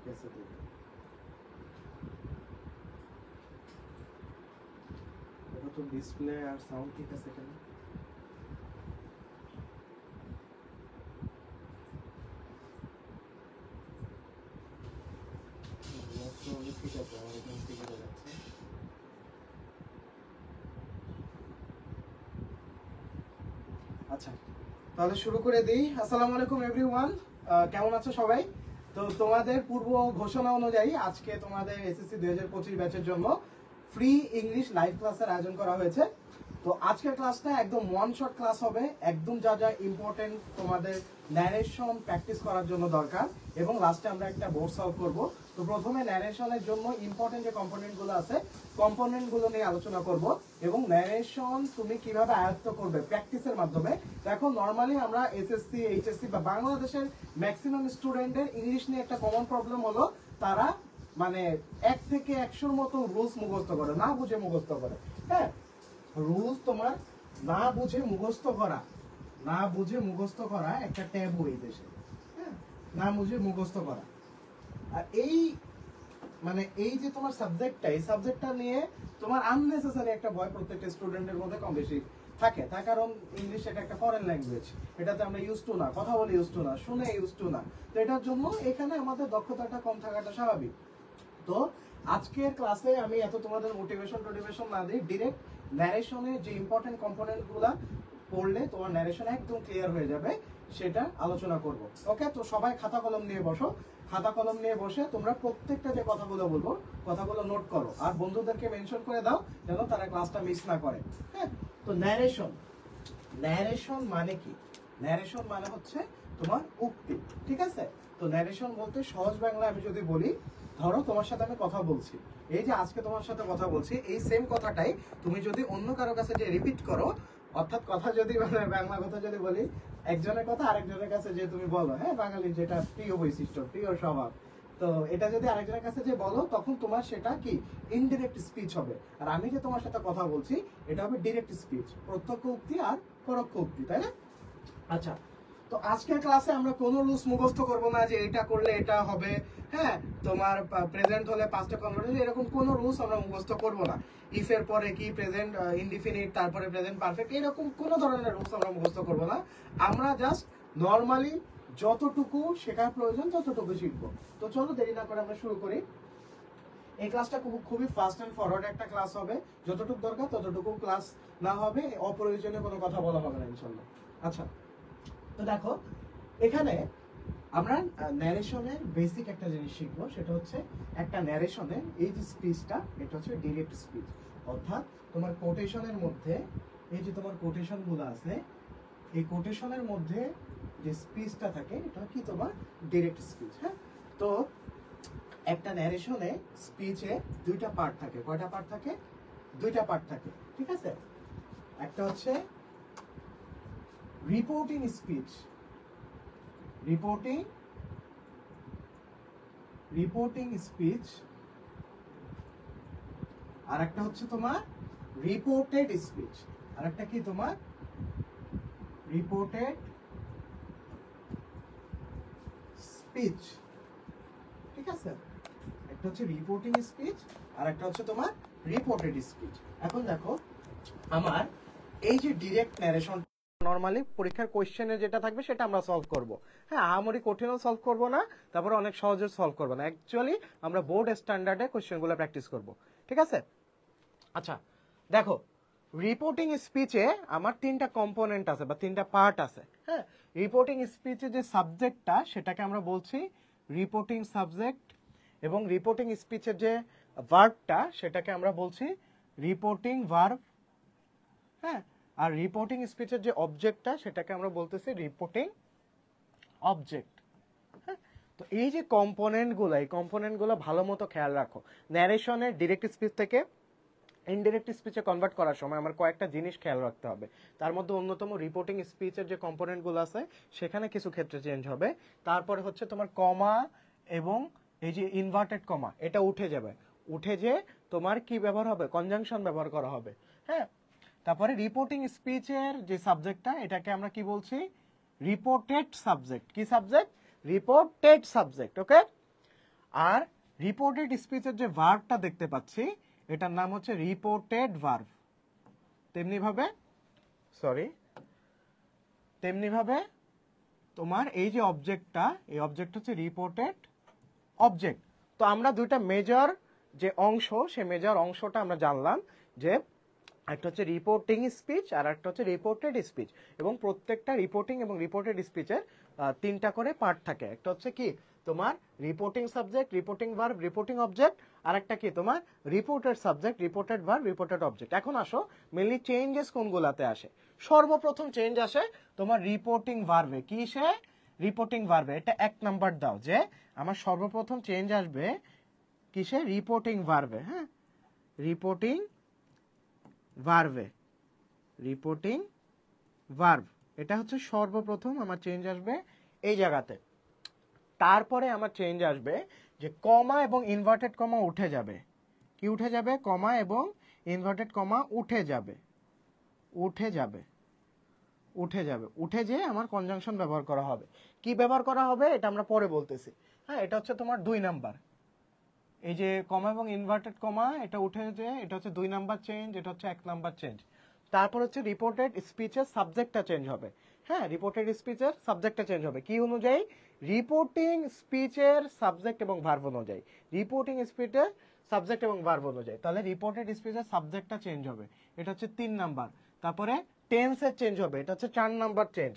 এটা তো ডিসপ্লে আর সাউন্ড ঠিক আছে কেন? ঠিক আছে, আমার এখানে ঠিক হয়ে যাচ্ছে। আচ্ছা, তাহলে শুরু করে দিই। আসসালামু আলাইকুম এভরিওয়ান, কেমন আছো সবাই? তো তোমাদের পূর্ব ঘোষণা অনুযায়ী আজকে তোমাদের এসএসসি 2025 ব্যাচের জন্য ফ্রি ইংলিশ লাইভ ক্লাসের আয়োজন করা হয়েছে। তো আজকের ক্লাসটা একদম ওয়ান শট ক্লাস হবে, একদম যা যা ইম্পর্টেন্ট তোমাদের ন্যারেশন প্র্যাকটিস করার জন্য দরকার, এবং লাস্টে আমরা একটা বোর্ড সলভ করব। তো প্রথমে ন্যারেশনের জন্য ইম্পর্টেন্ট যে কম্পোনেন্টগুলো আছে, কম্পোনেন্টগুলো নিয়ে আলোচনা করব, এবং ন্যারেশন তুমি কিভাবে আয়ত্ত করবে প্র্যাকটিসের মাধ্যমে। দেখো, নর্মালি আমরা এসএসসি, এইচএসসি বা বাংলাদেশের ম্যাক্সিমাম স্টুডেন্টের ইংলিশ নিয়ে একটা কমন প্রবলেম হলো তারা মানে 1 থেকে 100-র মতো রুলস মুখস্থ করে, না বুঝে মুখস্থ করে। হ্যাঁ, রুলস তোমার না বুঝে মুখস্থ করা, না বুঝে মুখস্থ করা একটা ট্যাবু এই দেশে। হ্যাঁ, না বুঝে মুখস্থ করা। আর এই মানে এই যে তোমার সাবজেক্টটা, এই সাবজেক্টটা নিয়ে তোমার আননেসেসারি একটা ভয় প্রত্যেকটা স্টুডেন্টের মধ্যে কম বেশি থাকে। তার কারণ ইংলিশ এটা একটা ফরেন ল্যাঙ্গুয়েজ, এটাতে আমরা ইউজ টু না, কথা বলে ইউজ টু না, শুনে ইউজ টু না। তো এটার জন্য এখানে আমাদের দক্ষতাটা কম থাকাটা স্বাভাবিক। তো আজকের ক্লাসে আমি এত তোমাদের মোটিভেশন না দিই, ডিরেক্ট ন্যারেশনের যে ইম্পর্টেন্ট কম্পোনেন্টগুলো পড়লে তোমার ন্যারেশন একদম ক্লিয়ার হয়ে যাবে সেটা আলোচনা করব। ওকে, তো সবাই খাতা কলম নিয়ে বসো। খাতা কলম নিয়ে বসে তোমরা প্রত্যেকটা যে কথাগুলো বলবো কথাগুলো নোট করো, আর বন্ধুদেরকে মেনশন করে দাও যেন তারা ক্লাসটা মিস না করে। হ্যাঁ, তো ন্যারেশন, ন্যারেশন মানে কি? ন্যারেশন মানে হচ্ছে তোমার উক্তি, ঠিক আছে? তো ন্যারেশন বলতে সহজ বাংলায় আমি যদি বলি, ধরো তোমার সাথে আমি কথা বলছি, এই যে আজকে তোমার সাথে কথা বলছি, এই সেম কথাটাই তুমি যদি অন্য কারো কাছে যে রিপিট করো, অর্থাৎ কথা যদি মানে বাংলা কথা যদি বলি, একজনের কথা আরেকজনের কাছে যে তুমি বলো, হ্যাঁ, বাঙালির যেটা প্রিয় বৈশিষ্ট্য, প্রিয় স্বভাব, তো এটা যদি আরেকজনের কাছে যে বলো, তখন তোমার সেটা কি ইনডিরেক্ট স্পিচ হবে। আর আমি যে তোমার সাথে কথা বলছি, এটা হবে ডিরেক্ট স্পিচ, প্রত্যক্ষ উক্তি আর পরোক্ষ উক্তি, তাই না? আচ্ছা, তো আজকের ক্লাসে আমরা কোনো রুলস মুখস্থ করব না যে এটা করলে এটা হবে, হ্যাঁ, তোমার প্রেজেন্ট হলে পাস্টে কনভার্ট, এরকম কোনো রুলস আমরা মুখস্থ করব না। ইফ এর পরে কি প্রেজেন্ট ইনডিফিনিট, তারপরে প্রেজেন্ট পারফেক্ট, এরকম কোনো ধরনের রুলস আমরা মুখস্থ করব না। আমরা জাস্ট নরমালি যতটুকু শেখার প্রয়োজন ততটুকু শিখবো। তো চলো দেরি না করে আমরা শুরু করি। এই ক্লাসটা খুবই ফাস্ট এন্ড ফরওয়ার্ড একটা ক্লাস হবে, যতটুকু দরকার ততটুকু ক্লাস না হবে, অপ্রয়োজনীয় কোনো কথা বলা হবে না ইনশাআল্লাহ। আচ্ছা, তো দেখো, এখানে আমরা ন্যারেশনের বেসিক একটা জিনিস শিখবো, সেটা হচ্ছে একটা ন্যারেশনের এই যে স্পিচটা, এটা হচ্ছে ডিরেক্ট স্পিচ। অর্থাৎ তোমার কোটেশনের মধ্যে এই যে তোমার কোটেশন গুলো আছে, এই কোটেশনের মধ্যে যে স্পিচটা থাকে এটা কি তোমার ডিরেক্ট স্পিচ। হ্যাঁ, তো একটা ন্যারেশনে স্পিচে দুইটা পার্ট থাকে। কয়টা পার্ট থাকে? দুইটা পার্ট থাকে, ঠিক আছে? একটা হচ্ছে রিপোর্টিং স্পিচ, রিপোর্টিং স্পিচ, আর একটা হচ্ছে তোমার রিপোর্টেড স্পিচ, আর একটা কি তোমার রিপোর্টেড স্পিচ, ঠিক আছে? একটা হচ্ছে রিপোর্টিং স্পিচ আর একটা হচ্ছে তোমার রিপোর্টেড স্পিচ। এখন দেখো, আমার এই যে ডিরেক্ট ন্যারেশন, নরমালি পরীক্ষার কোশ্চেনে যেটা থাকবে সেটা আমরা সলভ করব। হ্যাঁ, আহামরি কঠিনও সলভ করব না, তারপরে অনেক সহজে সলভ করব না। অ্যাকচুয়ালি আমরা বোর্ড স্ট্যান্ডার্ডে কোশ্চেনগুলো প্র্যাকটিস করব, ঠিক আছে? আচ্ছা, দেখো, রিপোর্টিং স্পিচে আমার তিনটা কম্পোনেন্ট আছে বা তিনটা পার্ট আছে। হ্যাঁ, রিপোর্টিং স্পিচে যে সাবজেক্টটা সেটাকে আমরা বলছি রিপোর্টিং সাবজেক্ট, এবং রিপোর্টিং স্পিচের যে ভার্বটা সেটাকে আমরা বলছি রিপোর্টিং ভার্ব। হ্যাঁ, আর রিপোর্টিং স্পিচের যে অবজেক্টটা সেটাকে আমরা বলতেছি রিপোর্টিং অবজেক্ট। হ্যাঁ, তো এই যে কম্পোনেন্টগুলো, এই কম্পোনেন্টগুলো ভালো মতো খেয়াল রাখো। ন্যারেশনের ডিরেক্ট স্পিচ থেকে ইনডিরেক্ট স্পিচে কনভার্ট করার সময় আমার কয়েকটা জিনিস খেয়াল রাখতে হবে। তার মধ্যে অন্যতম রিপোর্টিং স্পিচের যে কম্পোনেন্টগুলো আছে সেখানে কিছু ক্ষেত্রে চেঞ্জ হবে। তারপরে হচ্ছে তোমার কমা এবং এই যে ইনভার্টেড কমা, এটা উঠে যাবে, উঠে যে তোমার কি ব্যবহার হবে? কনজাংশন ব্যবহার করা হবে। হ্যাঁ, তারপরে রিপোর্টিং স্পিচের যে সাবজেক্টটা, এটাকে আমরা কি বলছি? Reported subject. কি সাবজেক্ট? Reported subject. ওকে, আর রিপোর্টেড স্পিচের যে ভার্বটা দেখতে পাচ্ছি এটার নাম হচ্ছে রিপোর্টেড ভার্ব। তেমনিভাবে তোমার এই যে অবজেক্টটা, এই অবজেক্ট হচ্ছে রিপোর্টেড অবজেক্ট। তো আমরা দুইটা মেজর যে অংশ, সেই মেজর অংশটা আমরা জানলাম যে একটা হচ্ছে রিপোর্টিং স্পিচ আর একটা হচ্ছে রিপোর্টেড স্পিচ, এবং প্রত্যেকটা রিপোর্টিং এবং রিপোর্টেড স্পিচের তিনটা করে পার্ট থাকে। একটা হচ্ছে কি তোমার reporting subject, reporting verb, reporting object, আর একটা কি তোমার reported subject, reported verb, reported object. এখন আসো মেইনলি চেঞ্জেস কোনগুলাতে আসে। সর্বপ্রথম চেঞ্জ আসে তোমার রিপোর্টিং ভার্বে। কিসে? রিপোর্টিং ভার্বে। এটা 1 নাম্বার দাও যে আমার সর্বপ্রথম চেঞ্জ আসবে কিসে? রিপোর্টিং ভার্বে। হ্যাঁ, রিপোর্টিং ভার্বে, রিপোর্টিং ভার্ব, এটা হচ্ছে সর্বপ্রথম আমার চেঞ্জ আসবে এই জায়গাতে। তারপরে আমার চেঞ্জ আসবে যে কমা এবং ইনভার্টেড কমা উঠে যাবে। কি উঠে যাবে? কমা এবং ইনভার্টেড কমা উঠে যাবে, উঠে যাবে, উঠে যাবে। উঠে যেয়ে আমার কনজাংশন ব্যবহার করা হবে। কি ব্যবহার করা হবে এটা আমরা পরে বলতেছি। হ্যাঁ, এটা হচ্ছে তোমার 2 নাম্বার। এই যে কমা এবং ইনভার্টেড কমা এটা উঠে যে, এটা হচ্ছে 2 নাম্বার চেঞ্জ, এটা হচ্ছে 1 নাম্বার চেঞ্জ। তারপর হচ্ছে রিপোর্টেড স্পিচের সাবজেক্টটা চেঞ্জ হবে। হ্যাঁ, রিপোর্টেড স্পিচের সাবজেক্টটা চেঞ্জ হবে কি অনুযায়ী? রিপোর্টিং স্পিচের সাবজেক্ট এবং ভার্ব অনুযায়ী। রিপোর্টিং স্পিচের সাবজেক্ট এবং ভার্ব অনুযায়ী। তাহলে রিপোর্টেড স্পিচের সাবজেক্টটা চেঞ্জ হবে, এটা হচ্ছে 3 নাম্বার। তারপরে টেন্সের চেঞ্জ হবে, এটা হচ্ছে 4 নাম্বার চেঞ্জ।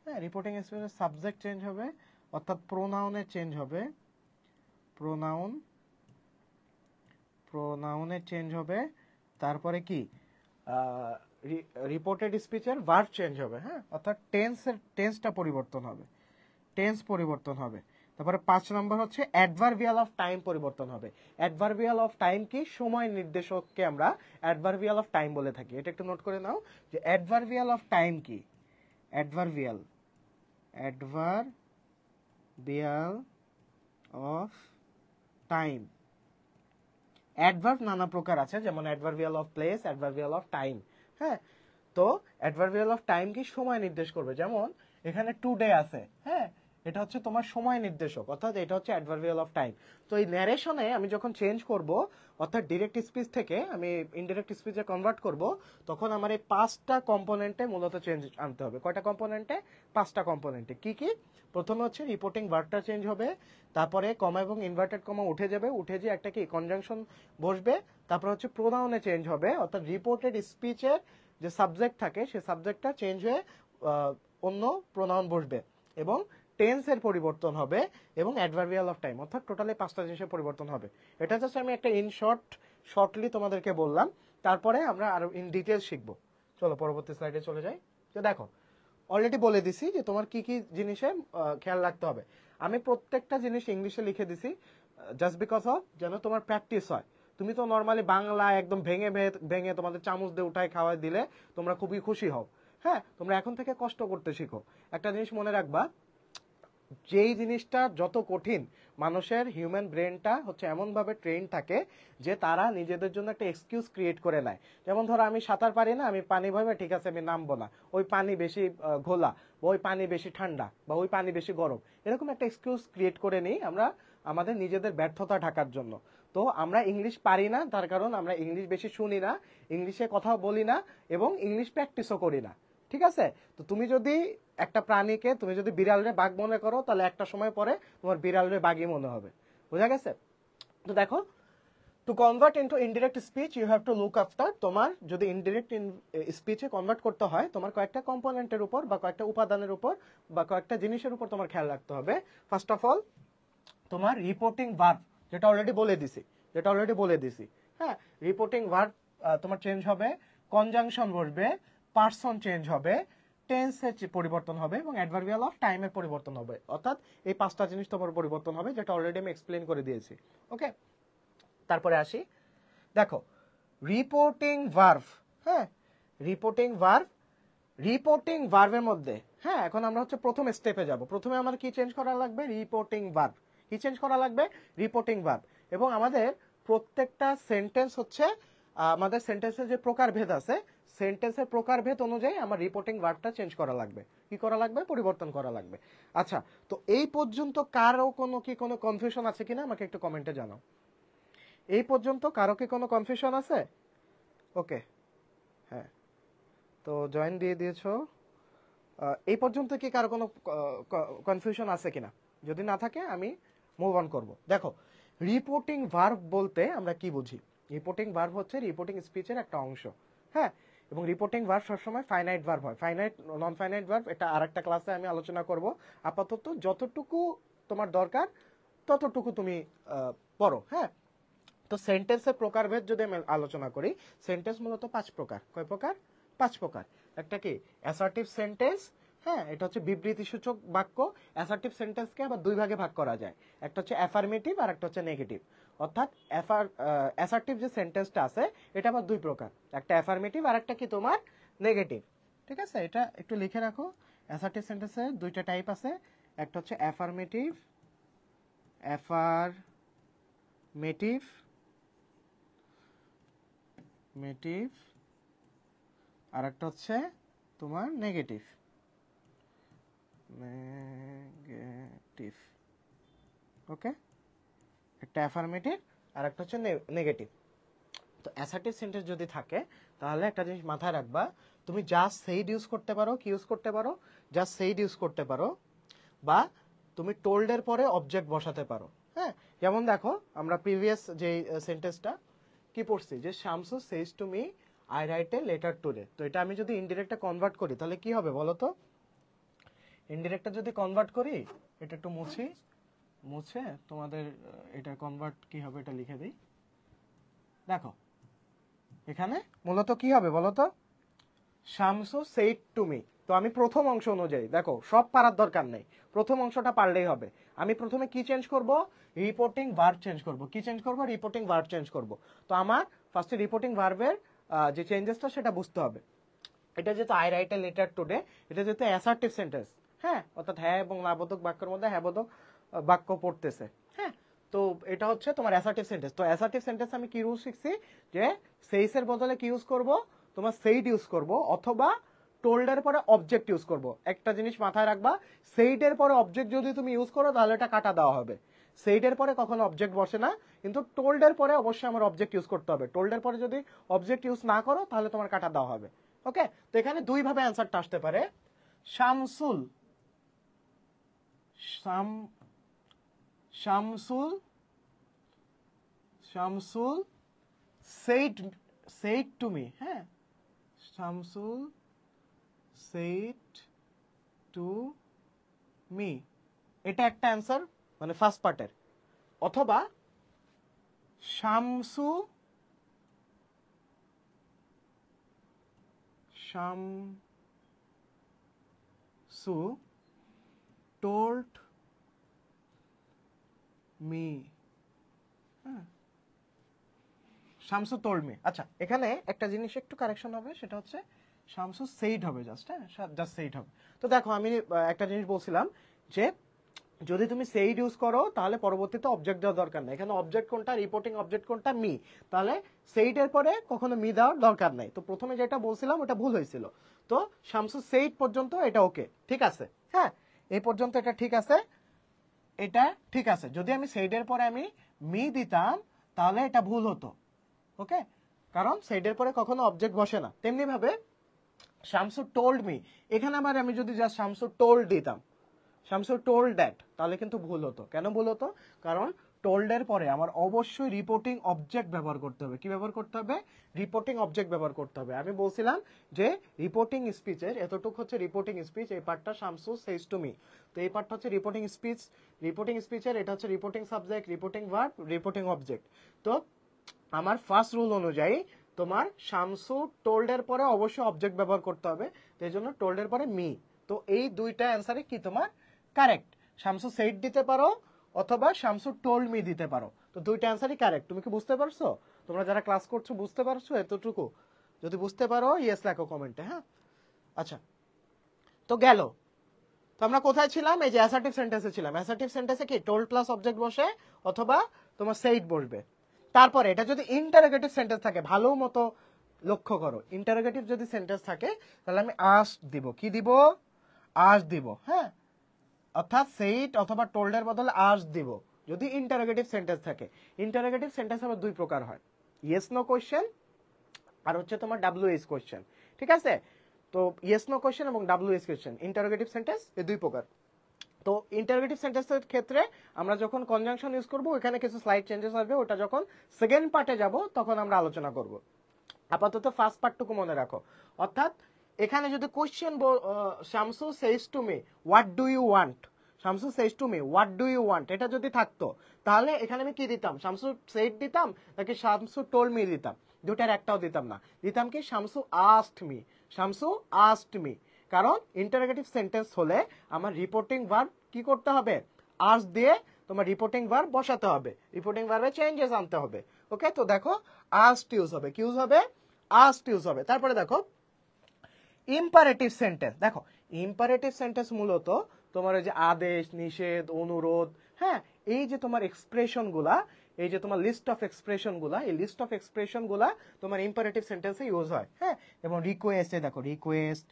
হ্যাঁ, রিপোর্টিং স্পিচের সাবজেক্ট চেঞ্জ হবে, অর্থাৎ প্রোনাউনের চেঞ্জ হবে, প্রোনাউনের চেঞ্জ হবে। তারপরে কি রিপোর্টেড স্পিচের ভার্ব চেঞ্জ হবে। হ্যাঁ, অর্থাৎ টেন্সটা পরিবর্তন হবে, টেন্স পরিবর্তন হবে। তারপরে 5 নম্বর হচ্ছে অ্যাডভার্বিয়াল অফ টাইম পরিবর্তন হবে। অ্যাডভার্বিয়াল অফ টাইম কি? সময় নির্দেশককে আমরা অ্যাডভার্বিয়াল অফ টাইম বলে থাকি। এটা একটু নোট করে নাও যে অ্যাডভার্বিয়াল অফ টাইম কি। Adverbial of time. অ্যাডভার্ব নানা প্রকার আছে, যেমন adverbial of place, adverbial of time. হ্যাঁ, তো অ্যাডভার্বিয়াল অফ টাইম কি? সময় নির্দেশ করবে। যেমন এখানে টুডে আছে, হ্যাঁ, এটা হচ্ছে তোমার সময় নির্দেশক, অর্থাৎ এটা হচ্ছে অ্যাডভার্বিয়াল অফ টাইম। তো এই ন্যারেশনে আমি যখন চেঞ্জ করব, অর্থাৎ ডিরেক্ট স্পিচ থেকে আমি ইনডিরেক্ট স্পিচে কনভার্ট করব, তখন আমার এই 5টা কম্পোনেন্টে মূলত চেঞ্জ আনতে হবে। কয়টা কম্পোনেন্টে? 5টা কম্পোনেন্টে। কি কি? প্রথমে হচ্ছে রিপোর্টিং ভার্বটা চেঞ্জ হবে, তারপরে কমা এবং ইনভার্টেড কমা উঠে যাবে, উঠে যে একটা কি কনজাংশন বসবে। তারপর হচ্ছে প্রোনাউনে চেঞ্জ হবে, অর্থাৎ রিপোর্টেড স্পিচের যে সাবজেক্ট থাকে সেই সাবজেক্টটা চেঞ্জ হয়ে অন্য প্রোনাউন বসবে, এবং টেন্সের পরিবর্তন হবে, এবং অ্যাডভার্বিয়াল অফ টাইম, অর্থাৎ টোটালি 5টা জিনিসের পরিবর্তন হবে। এটা জাস্ট আমি একটা শর্টলি তোমাদেরকে বললাম। তারপরে আমরা আরো ইন ডিটেইলস শিখবো। চলো পরবর্তী স্লাইডে চলে যাই। তো দেখো, অলরেডি বলে দিছি যে তোমার কি কি জিনিসে খেয়াল রাখতে হবে। আমি প্রত্যেকটা জিনিস ইংলিশে লিখে দিছি জাস্ট বিকজ অফ যেন তোমার প্র্যাকটিস হয়। তুমি তো নর্মালি বাংলা একদম ভেঙে ভেঙে তোমাদের চামচ দিয়ে উঠায় খাওয়াই দিলে তোমরা খুবই খুশি হও। হ্যাঁ, তোমরা এখন থেকে কষ্ট করতে শিখো। একটা জিনিস মনে রাখবা, যেই জিনিসটা যত কঠিন, মানুষের হিউম্যান ব্রেনটা হচ্ছে এমনভাবে ট্রেন থাকে যে তারা নিজেদের জন্য একটা এক্সকিউজ ক্রিয়েট করে নেয়। যেমন ধরো আমি সাঁতার পারি না, আমি পানি ভাবে ঠিক আছে আমি নামবো না, ওই পানি বেশি ঘোলা, বা ওই পানি বেশি ঠান্ডা, বা ওই পানি বেশি গরম, এরকম একটা এক্সকিউজ ক্রিয়েট করে নিই আমরা আমাদের নিজেদের ব্যর্থতা ঢাকার জন্য। তো আমরা ইংলিশ পারি না, তার কারণ আমরা ইংলিশ বেশি শুনি না, ইংলিশে কথা বলি না, এবং ইংলিশ প্র্যাকটিসও করি না। ঠিক আছে? তো তুমি যদি একটা প্রাণীকে তুমি যদি বিড়ালরে বাঘ মনে করো, তাহলে একটা সময় পরে তোমার বিড়ালরে বাঘই মনে হবে। বোঝা গেছে? তো দেখো, to convert into indirect speech you have to look after. তোমার যদি ইনডিরেক্ট স্পিচে কনভার্ট করতে হয়, তোমার কয়েকটা কম্পোনেন্টের উপর বা কয়েকটা উপাদানের উপর বা কয়েকটা জিনিসের উপর তোমার খেয়াল রাখতে হবে। ফার্স্ট অফ অল তোমার রিপোর্টিং ভার্ব, যেটা অলরেডি বলে দিছি। হ্যাঁ, রিপোর্টিং ভার্ব তোমার চেঞ্জ হবে, কনজাংশন বসবে, পার্সন চেঞ্জ হবে, টেন্সের পরিবর্তন হবে, এবং অ্যাডভার্বিয়াল অফ টাইমের পরিবর্তন হবে। অর্থাৎ এই 5টা জিনিস তোমার পরিবর্তন হবে, যেটা অলরেডি আমি এক্সপ্লেন করে দিয়েছি। ওকে, তারপরে আসি। দেখো, রিপোর্টিং ভার্ব। হ্যাঁ, রিপোর্টিং ভার্বের মধ্যে, হ্যাঁ, এখন আমরা হচ্ছে প্রথম স্টেপে যাব। প্রথমে আমার কি চেঞ্জ করা লাগবে? Reporting verb. কি চেঞ্জ করা লাগবে? Reporting verb. এবং আমাদের প্রত্যেকটা সেন্টেন্স হচ্ছে আমাদের সেন্টেন্সের যে প্রকারভেদ আছে, সেন্টেন্সের প্রকারভেদ অনুযায়ী আমার রিপোর্টিং ভার্বটা চেঞ্জ করা লাগবে। কি করা লাগবে? পরিবর্তন করা লাগবে। আচ্ছা, তো এই পর্যন্ত কারো কোনো কনফিউশন আছে কিনা আমাকে একটু কমেন্টে জানাও। এই পর্যন্ত কারো কি কোনো কনফিউশন আছে? ওকে, হ্যাঁ, তো জয়েন দিয়ে দিয়েছো। এই পর্যন্ত কি কারো কোনো কনফিউশন আছে কিনা? যদি না থাকে আমি মুভ অন করব। দেখো, রিপোর্টিং ভার্ব বলতে আমরা কি বুঝি? রিপোর্টিং ভার্ব হচ্ছে রিপোর্টিং স্পিচের একটা অংশ। হ্যাঁ, এবং রিপোর্টিং ভার্ব সবসময় ফাইনাইট ভার্ব হয়। ফাইনাইট নন ফাইনাইট ভার্ব এটা আরেকটা ক্লাসে আমি আলোচনা করব। আপাতত যতটুকু তোমার দরকার ততটুকু তুমি পড়ো। হ্যাঁ, তো সেন্টেন্সের প্রকারভেদ যদি আমি আলোচনা করি, সেন্টেন্স মূলত 5 প্রকার। কয় প্রকার? 5 প্রকার। একটা কি অ্যাসার্টিভ সেন্টেন্স। হ্যাঁ, এটা হচ্ছে বিবৃতিসূচক বাক্য। অ্যাসার্টিভ সেন্টেন্সকে আবার দুই ভাগে ভাগ করা যায়, একটা হচ্ছে অ্যাফার্মেটিভ আর একটা হচ্ছে নেগেটিভ। অর্থাৎ অ্যাসার্টিভ যে সেন্টেন্সটা আছে এটা আবার দুই প্রকার, একটা অ্যাফার্মেটিভ আর একটা কি তোমার নেগেটিভ। ঠিক আছে, এটা একটু লিখে রাখো। অ্যাসার্টিভ সেন্টেন্সের দুইটা টাইপ আছে, একটা হচ্ছে অ্যাফার্মেটিভ আর একটা হচ্ছে তোমার নেগেটিভ। ওকে, একটা অ্যাফার্মেটিভ আর একটা হচ্ছে নেগেটিভ। তো অ্যাসার্টিভ সেন্টেন্স যদি থাকে তাহলে একটা জিনিস মাথায় রাখবা, তুমি জাস্ট সেইড ইউজ করতে পারো। কি ইউজ করতে পারো? জাস্ট সেইড ইউজ করতে পারো, বা তুমি টোল্ডের পরে অবজেক্ট বসাতে পারো। হ্যাঁ, যেমন দেখো আমরা প্রিভিয়াস যে সেন্টেন্সটা কি পড়ছি, যে Shamsu says to me I write a letter today. তো এটা আমি যদি ইনডিরেক্টে কনভার্ট করি তাহলে কি হবে বলো তো? ইনডিরেক্টে যদি কনভার্ট করি, এটা একটু মুছে তোমাদের এটা কনভার্ট কি হবে এটা লিখে দিই। দেখো এখানে মূলত কি হবে বলো তো? Shamsu said to me. তো আমি প্রথম অংশ অনুযায়ী, দেখো সব পারার দরকার নেই, প্রথম অংশটা পারলেই হবে। আমি প্রথমে কি চেঞ্জ করব? রিপোর্টিং ভার্ব চেঞ্জ করব। কি চেঞ্জ করব? রিপোর্টিং ভার্ব চেঞ্জ করব। তো আমার ফার্স্টে রিপোর্টিং ভার্বের যে চেঞ্জেসটা সেটা বুঝতে হবে। এটা যেহেতু I write a letter today, এটা যেহেতু অ্যাসার্টিভ সেন্টেন্স, হ্যাঁ, অর্থাৎ হ্যাঁ এবং নাবোধক বাক্যের মধ্যে হ্যাবোধক বাক্য পড়তেছে। হ্যাঁ, তো এটা হচ্ছে তোমার অ্যাসার্টিভ সেন্টেন্স। তো অ্যাসার্টিভ সেন্টেন্স আমি কি রুল শিখছি, যে সেইসের বদলে কি ইউজ করব? তোমার সেইড ইউজ করব, অথবা টোল্ডের পরে অবজেক্ট ইউজ করব। একটা জিনিস মাথায় রাখবা, সেইডের পরে অবজেক্ট যদি তুমি ইউজ করো তাহলে এটা কাটা দেওয়া হবে। সেইডের পরে কখনো অবজেক্ট বসে না, কিন্তু টোল্ডের পরে অবশ্যই আমার অবজেক্ট ইউজ করতে হবে। টোল্ডের পরে যদি অবজেক্ট ইউজ না করো তাহলে তোমার কাটা দেওয়া হবে। ওকে, তো এখানে দুই ভাবে অ্যান্সারটা আসতে পারে। শামসুল said to me, হ্যাঁ, শামসুল said to me, এটা একটা অ্যান্সার মানে ফার্স্ট পার্টের। অথবা শামসু told me, হ্যাঁ, শামসু told me। আচ্ছা, এখানে একটা জিনিস একটু কারেকশন হবে, সেটা হচ্ছে শামসু সেইড হবে, জাস্ট, হ্যাঁ, জাস্ট সেইড হবে। তো দেখো আমি একটা জিনিস বলছিলাম যে যদি তুমি সেইড ইউজ করো তাহলে পরবর্তীতে অবজেক্ট দেওয়ার দরকার নেই। এখানে অবজেক্ট কোনটা, রিপোর্টিং অবজেক্ট কোনটা? মি। তাহলে সেইডের পরে কখনো মি দেওয়ার দরকার নেই। তো প্রথমে যেটা বলছিলাম ওটা ভুল হয়েছিল। তো শামসু সেইড পর্যন্ত এটা ওকে, ঠিক আছে। হ্যাঁ, এই পর্যন্ত এটা ঠিক আছে, এটা ঠিক আছে। যদি আমি সেইডের পরে আমি মি দিতাম তাহলে এটা ভুল হতো। ওকে, কারণ সেইডের পরে কখনো অবজেক্ট বসে না। তেমনি ভাবে শামসু টোল্ড মি, এখানে আবার আমি যদি জাস্ট শামসু টোল্ড দিতাম, শামসু টোল্ড দ্যাট, তাহলে কিন্তু ভুল হতো। কেন ভুল হতো? কারণ টোল্ডের পরে আমার অবশ্যই রিপোর্টিং অবজেক্ট ব্যবহার করতে হবে। কি ব্যবহার করতে হবে? রিপোর্টিং অবজেক্ট ব্যবহার করতে হবে। আমি বলছিলাম যে রিপোর্টিং স্পিচের এতটুকু হচ্ছে রিপোর্টিং স্পিচ, এই পার্টটা শামসু সেজ টু মি। তো এই পার্টটা হচ্ছে রিপোর্টিং স্পিচ, রিপোর্টিং স্পিচের এটা হচ্ছে reporting subject, reporting verb, reporting object. তো আমার ফার্স্ট রুল অনুযায়ী তোমার শামসু টোল্ডের পরে অবশ্যই অবজেক্ট ব্যবহার করতে হবে, তো এই জন্য টোল্ডের পরে মি। তো এই দুইটা অ্যান্সারে কি তোমার কারেক্ট। শামসু সেইড দিতে পারো অথবা শামসু টোল্ড মি দিতে পারো, তো দুইটা অ্যান্সারই কারেক্ট। তুমি কি বুঝতে পারছো? তোমরা যারা ক্লাস করছো বুঝতে পারছো এতটুকু? যদি বুঝতে পারো ইয়েস লেখো কমেন্টে। হ্যাঁ, আচ্ছা, তো গেল। তো আমরা কোথায় ছিলাম? এই যে অ্যাসার্টিভ সেন্টেন্সে ছিলাম। অ্যাসার্টিভ সেন্টেন্সে কি টোল্ড প্লাস অবজেক্ট বসে অথবা তোমার সেইড বসবে। তারপরে এটা যদি ইন্টারোগেটিভ সেন্টেন্স থাকে, ভালো মতো লক্ষ্য করো, ইন্টারোগেটিভ যদি সেন্টেন্স থাকে তাহলে আমি আস্ক দিব, কি দিব, আস্ক দিব, হ্যাঁ, অর্থাৎ সেইট অথবা টোল্ডের বদলে আস্ক দিব যদি ইন্টারোগেটিভ সেন্টেন্স থাকে। ইন্টারোগেটিভ সেন্টেন্স আবার দুই প্রকার হয়, ইয়েস নো কোশ্চেন আর হচ্ছে তোমার ডাব্লিউএইচ কোশ্চেন, ঠিক আছে? তো ইয়েস নো কোশ্চেন এবং ডাব্লিউএইচ কোশ্চেন ইন্টারোগেটিভ সেন্টেন্স এই দুই প্রকার। তো ইন্টারোগেটিভ সেন্টেন্সের ক্ষেত্রে আমরা যখন কনজাংশন ইউজ করব ওখানে কিছু স্লাইড চেঞ্জেস আসবে, ওটা যখন সেকেন্ড পার্টে যাব তখন আমরা আলোচনা করব। আপাতত ফার্স্ট পার্টটুকু মনে রাখো। অর্থাৎ এখানে যদি question Shamsu says to me what do you want, Shamsu says to me what do you want, এটা যদি থাকতো তাহলে এখানে আমি কি দিতাম, শামসু সেড দিতাম নাকি শামসু টোল্ড মি দিতাম? দুটার একটাও দিতাম না, দিতাম কি Shamsu asked me, Shamsu asked me. কারণ ইন্টারোগেটিভ সেন্টেন্স হলে আমার রিপোর্টিং ভার্ব কি করতে হবে, আস্ক দিয়ে তোমার রিপোর্টিং ভার্ব বসাতে হবে, রিপোর্টিং ভার্বে চেঞ্জেস আনতে হবে। ওকে, তো দেখো আস্কড ইউজ হবে, কি ইউজ হবে, আস্কড ইউজ হবে। তারপরে দেখো ইম্পারেটিভ সেন্টেন্স। দেখো ইম্পারেটিভ সেন্টেন্স মূলত তোমার ওই যে আদেশ, নিষেধ, অনুরোধ, হ্যাঁ, এই যে তোমার এক্সপ্রেশন গুলা, এই যে তোমার লিস্ট অফ এক্সপ্রেশন গুলা, এই লিস্ট অফ এক্সপ্রেশন গুলা তোমার ইম্পারেটিভ সেন্টেন্সে ইউজ হয়, হ্যাঁ। এবং রিকোয়েস্টে দেখো রিকোয়েস্ট,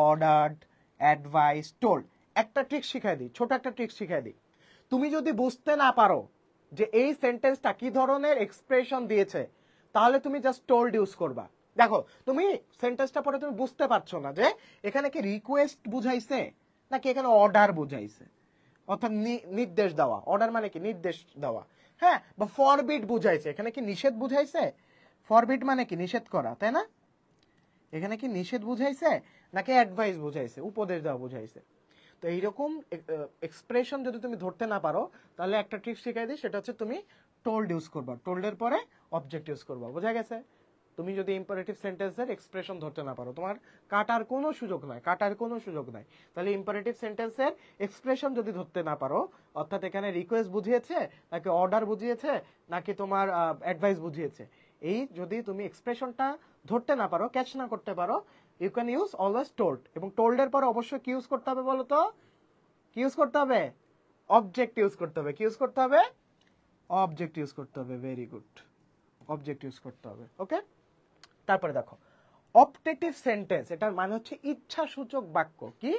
অর্ডার্ড, অ্যাডভাইস, টোল্ড। একটা ট্রিক শিখাই দিই, ছোট একটা ট্রিক শিখাই দিই। তুমি যদি বুঝতে না পারো যে এই সেন্টেন্সটা কি ধরনের এক্সপ্রেশন দিয়েছে, তাহলে তুমি জাস্ট টোল্ড ইউজ করবা। দেখো তুমি সেন্টেন্সটা পরে তুমি বুঝতে পারছো না যে এখানে কি রিকোয়েস্ট বুঝাইছে নাকি এখানে অর্ডার বুঝাইছে, অর্থাৎ নির্দেশ দেওয়া, অর্ডার মানে কি নির্দেশ দেওয়া, হ্যাঁ, বা ফরবিড বুঝাইছে, এখানে কি নিষেধ বুঝাইছে, ফরবিড মানে কি নিষেধ করা, তাই না? এখানে কি নিষেধ বুঝাইছে নাকি অ্যাডভাইস বুঝাইছে, উপদেশ দেওয়া বুঝাইছে? তো এইরকম এক্সপ্রেশন যদি তুমি ধরতে না পারো তাহলে একটা ট্রিক শিখাই দিই, সেটা হচ্ছে তুমি টোল্ড ইউজ করবা, টোল্ডের পরে অবজেক্ট ইউজ করবা। বোঝা গেছে? তুমি যদি ইম্পারেটিভ সেন্টেন্সের এক্সপ্রেশন ধরতে না পারো, তোমার কাটার কোনো সুযোগ নাই, কাটার কোনো সুযোগ নাই। তাহলে ইম্পারেটিভ সেন্টেন্সের এক্সপ্রেশন যদি ধরতে না পারো, অর্থাৎ এখানে রিকোয়েস্ট বুঝিয়েছে নাকি অর্ডার বুঝিয়েছে নাকি তোমার অ্যাডভাইস বুঝিয়েছে, এই যদি তুমি এক্সপ্রেশনটা ধরতে না পারো, ক্যাচ না করতে পারো, you can use always told. এবং টোল্ডের পরে অবশ্যই কি ইউজ করতে হবে বলো তো, কি ইউজ করতে হবে, অবজেক্ট ইউজ করতে হবে। কি ইউজ করতে হবে, অবজেক্ট ইউজ করতে হবে। ভেরি গুড, অবজেক্ট ইউজ করতে হবে। ওকে, তারপরে দেখো অপটেটিভ সেন্টেন্স, এটার মানে হচ্ছে ইচ্ছাসূচক বাক্য। কি,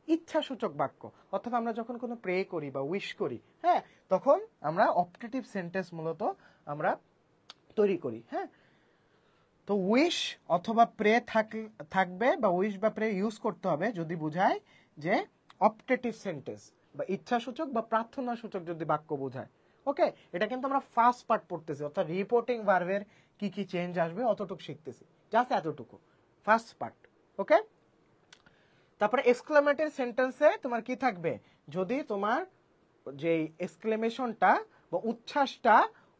ইচ্ছাসূচক বাক্য। অর্থাৎ আমরা যখন কোনো প্রে করি বা উইশ করি, হ্যাঁ, তখন আমরা অপটেটিভ সেন্টেন্স মূলত আমরা তৈরি করি, হ্যাঁ। তো উইশ অথবা প্রে থাকবে বা উইশ বা প্রে ইউজ করতে হবে যদি বোঝায় যে অপটেটিভ সেন্টেন্স বা ইচ্ছাসূচক বা প্রার্থনা সূচক যদি বাক্য বোঝায়। ওকে, এটা কিন্তু আমরা ফার্স্ট পার্ট পড়তেছি, অর্থাৎ রিপোর্টিং ভার্বের কি কি চেঞ্জ আসবে অতটুকু শিখতেছি, জাস্ট এতটুকু ফার্স্ট পার্ট। ওকে, তারপরে এক্সক্লেমেটরি সেন্টেন্সে তোমার কি থাকবে, যদি তোমার যে এক্সক্লেমেশনটা বা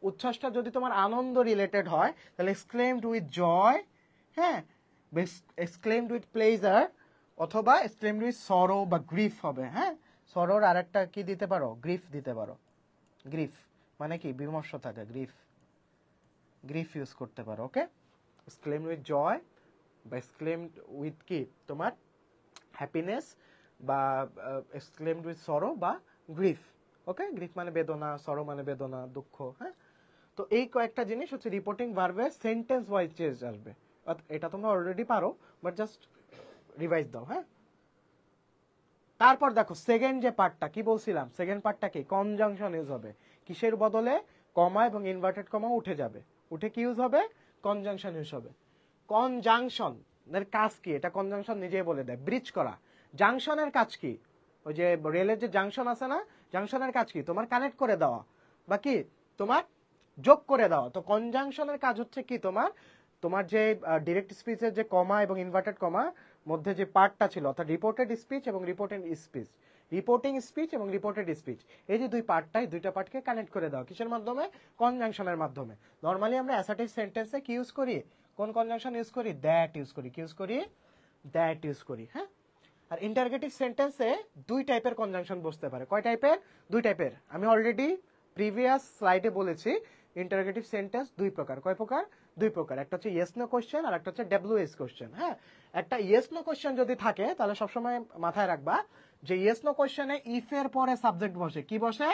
উচ্ছ্বাসটা যদি তোমার আনন্দ রিলেটেড হয় তাহলে এক্সক্লেমড উইথ জয়, হ্যাঁ, এক্সক্লেমড উইথ প্লেজার, অথবা এক্সক্লেমড উইথ সরো বা গ্রিফ হবে, হ্যাঁ। সরোর আরেকটা কি দিতে পারো, গ্রিফ দিতে পারো। গ্রিফ মানে কি বিমর্ষ থাকে, গ্রিফ ইউজ করতে পারো। ওকে, এক্সক্লেমড উইথ জয় বা এক্সক্লেমড উইথ কি তোমার হ্যাপিনেস, বা এক্সক্লেমড উইথ সরো বা গ্রিফ। ওকে, গ্রিফ মানে বেদনা, সরো মানে বেদনা, দুঃখ, হ্যাঁ। তো এই কয়েকটা জিনিস হচ্ছে রিপোর্টিং ভার্বে সেন্টেন্স ওয়াইজ চেঞ্জ আসবে। এটা তোমরা অলরেডি পারো, বাট জাস্ট রিভাইজ দাও, হ্যাঁ। তারপর দেখো সেকেন্ড যে পার্টটা কি বলছিলাম, সেকেন্ড পার্টটা কি, কনজাংশন ইউজ হবে। কিসের বদলে, কমা এবং ইনভার্টেড কমা উঠে যাবে, উঠে কি ইউজ হবে, কনজাংশন ইউজ হবে। কনজাংশন এর কাজ কি, এটা কনজাংশন নিজেই বলে দেয়, ব্রিজ করা। জাংশনের কাজ কি, ওই যে রেলের যে জাংশন আছে না, জাংশনের কাজ কি, তোমার কানেক্ট করে দেওয়া বা কি তোমার যোগ করে দেওয়া। তো কনজাংশনের কাজ হচ্ছে কি, তোমার যে ডিরেক্ট স্পিচের যে কমা এবং ইনভার্টেড কমা মধ্যে যে পার্টটা ছিল, অর্থাৎ রিপোর্টেড স্পিচ এবং রিপোর্টেড স্পিচ, রিপোর্টিং স্পিচ এবং রিপোর্টেড স্পিচ, এই যে দুইটা পার্টকে কানেক্ট করে দেওয়া কিসের মাধ্যমে, কনজাংশনের মাধ্যমে। নর্মালি আমরা অ্যাসার্টিভ সেন্টেন্সে কি ইউজ করি, কোন কনজাংশন ইউজ করি, দ্যাট ইউজ করি। কি ইউজ করি, দ্যাট ইউজ করি, হ্যাঁ। আর ইন্টারগেটিভ সেন্টেন্সে দুই টাইপের কনজাংশন বসতে পারে। কয় টাইপের, দুই টাইপের। আমি অলরেডি প্রিভিয়াস স্লাইডে বলেছি ইন্টারগেটিভ সেন্টেন্স দুই প্রকার। কয় প্রকার, দুই প্রকার। একটা হচ্ছে ইয়েস নো কোশ্চেন আর একটা হচ্ছে ডব্লিউএস কোশ্চেন, হ্যাঁ। একটা ইয়েস নো কোশ্চেন যদি থাকে তাহলে সবসময় মাথায় রাখবা যে ইয়েস নো কোশ্চেনে ইফ এর পরে সাবজেক্ট বসে। কি বসে,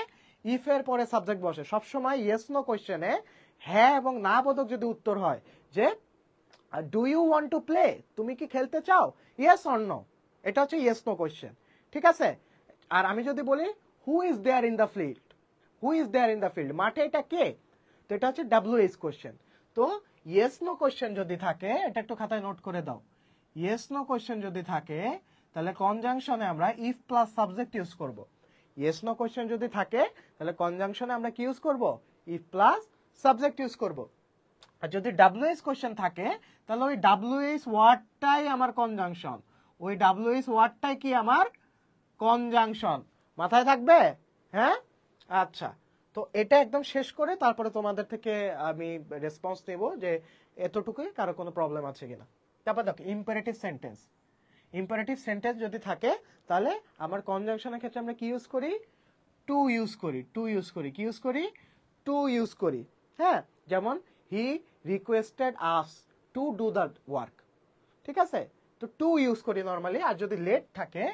ইফ এর পরে সাবজেক্ট বসে। সবসময় ইয়েস নো কোশ্চেনে হ্যাঁ এবং না বোধক যদি উত্তর হয়, যে do you want to play, তুমি কি খেলতে চাও, ইয়েস অর নো, এটা হচ্ছে ইয়েস নো কোশ্চেন, ঠিক আছে। আর আমি যদি বলি who is there in the field, who is there in the field, মাঠে এটা কে, তো এটা হচ্ছে WH কোশ্চেন। তো ইয়েস নো কোশ্চেন যদি থাকে, এটা একটু খাতায় নোট করে দাও, ইয়েস নো কোশ্চেন যদি থাকে তাহলে কনজাংশনে আমরা ইফ প্লাস সাবজেক্ট ইউজ করব। ইয়েস নো কোশ্চেন যদি থাকে তাহলে কনজাংশনে আমরা কি ইউজ করব, ইফ প্লাস সাবজেক্ট ইউজ করব। আর যদি WH কোশ্চেন থাকে তাহলে ওই WH ওয়ার্ডটাই আমার কনজাংশন, ওই WH ওয়ার্ডটাই কি আমার কনজাংশন, মাথায় থাকবে? হ্যাঁ, আচ্ছা। তো এটা একদম শেষ করে তারপরে তোমাদের থেকে আমি রেসপন্স নেব যে এতটুকুই কারো কোনো প্রবলেম আছে কিনা। তারপর দেখো ইম্পারেটিভ সেন্টেন্স, ইম্পারেটিভ সেন্টেন্স যদি থাকে তাহলে আমার কনজাংশনের ক্ষেত্রে আমরা কি ইউজ করি, টু ইউজ করি, টু ইউজ করি, কি ইউজ করি, টু ইউজ করি। হ্যাঁ, যেমন he requested us to do the work, ঠিক আছে, তো টু ইউজ করি নর্মালি। আর যদি লেট থাকে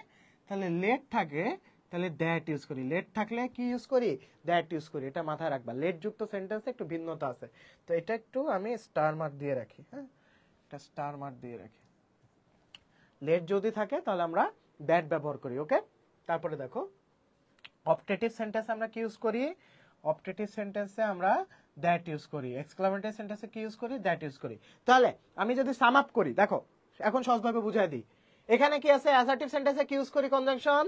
তাহলে লেট থাকে তাহলে দ্যাট ইউজ করি, লেট থাকলে কি ইউজ করি, দ্যাট ইউজ করি, এটা মাথায় রাখবা। লেট যুক্ত সেন্টেন্সে একটু ভিন্নতা আছে, তো এটা একটু আমি স্টার মার্ক দিয়ে রাখি, হ্যাঁ, এটা স্টার মার্ক দিয়ে রাখি। লেট যদি থাকে তাহলে আমরা দ্যাট ব্যবহার করি, ওকে। তারপরে দেখো অপটেটিভ সেন্টেন্স আমরা কি ইউজ করি, অপটেটিভ সেন্টেন্সে আমরা দ্যাট ইউজ করি, এক্সক্লামেটরি সেন্টেন্সে কি ইউজ করি, দ্যাট ইউজ করি। তাহলে আমি যদি সাম আপ করি, দেখো এখন সহজভাবে বুঝাই দিই, এখানে কি আছে, অ্যাসার্টিভ সেন্টেন্সে কি ইউজ করি, কনজাংশন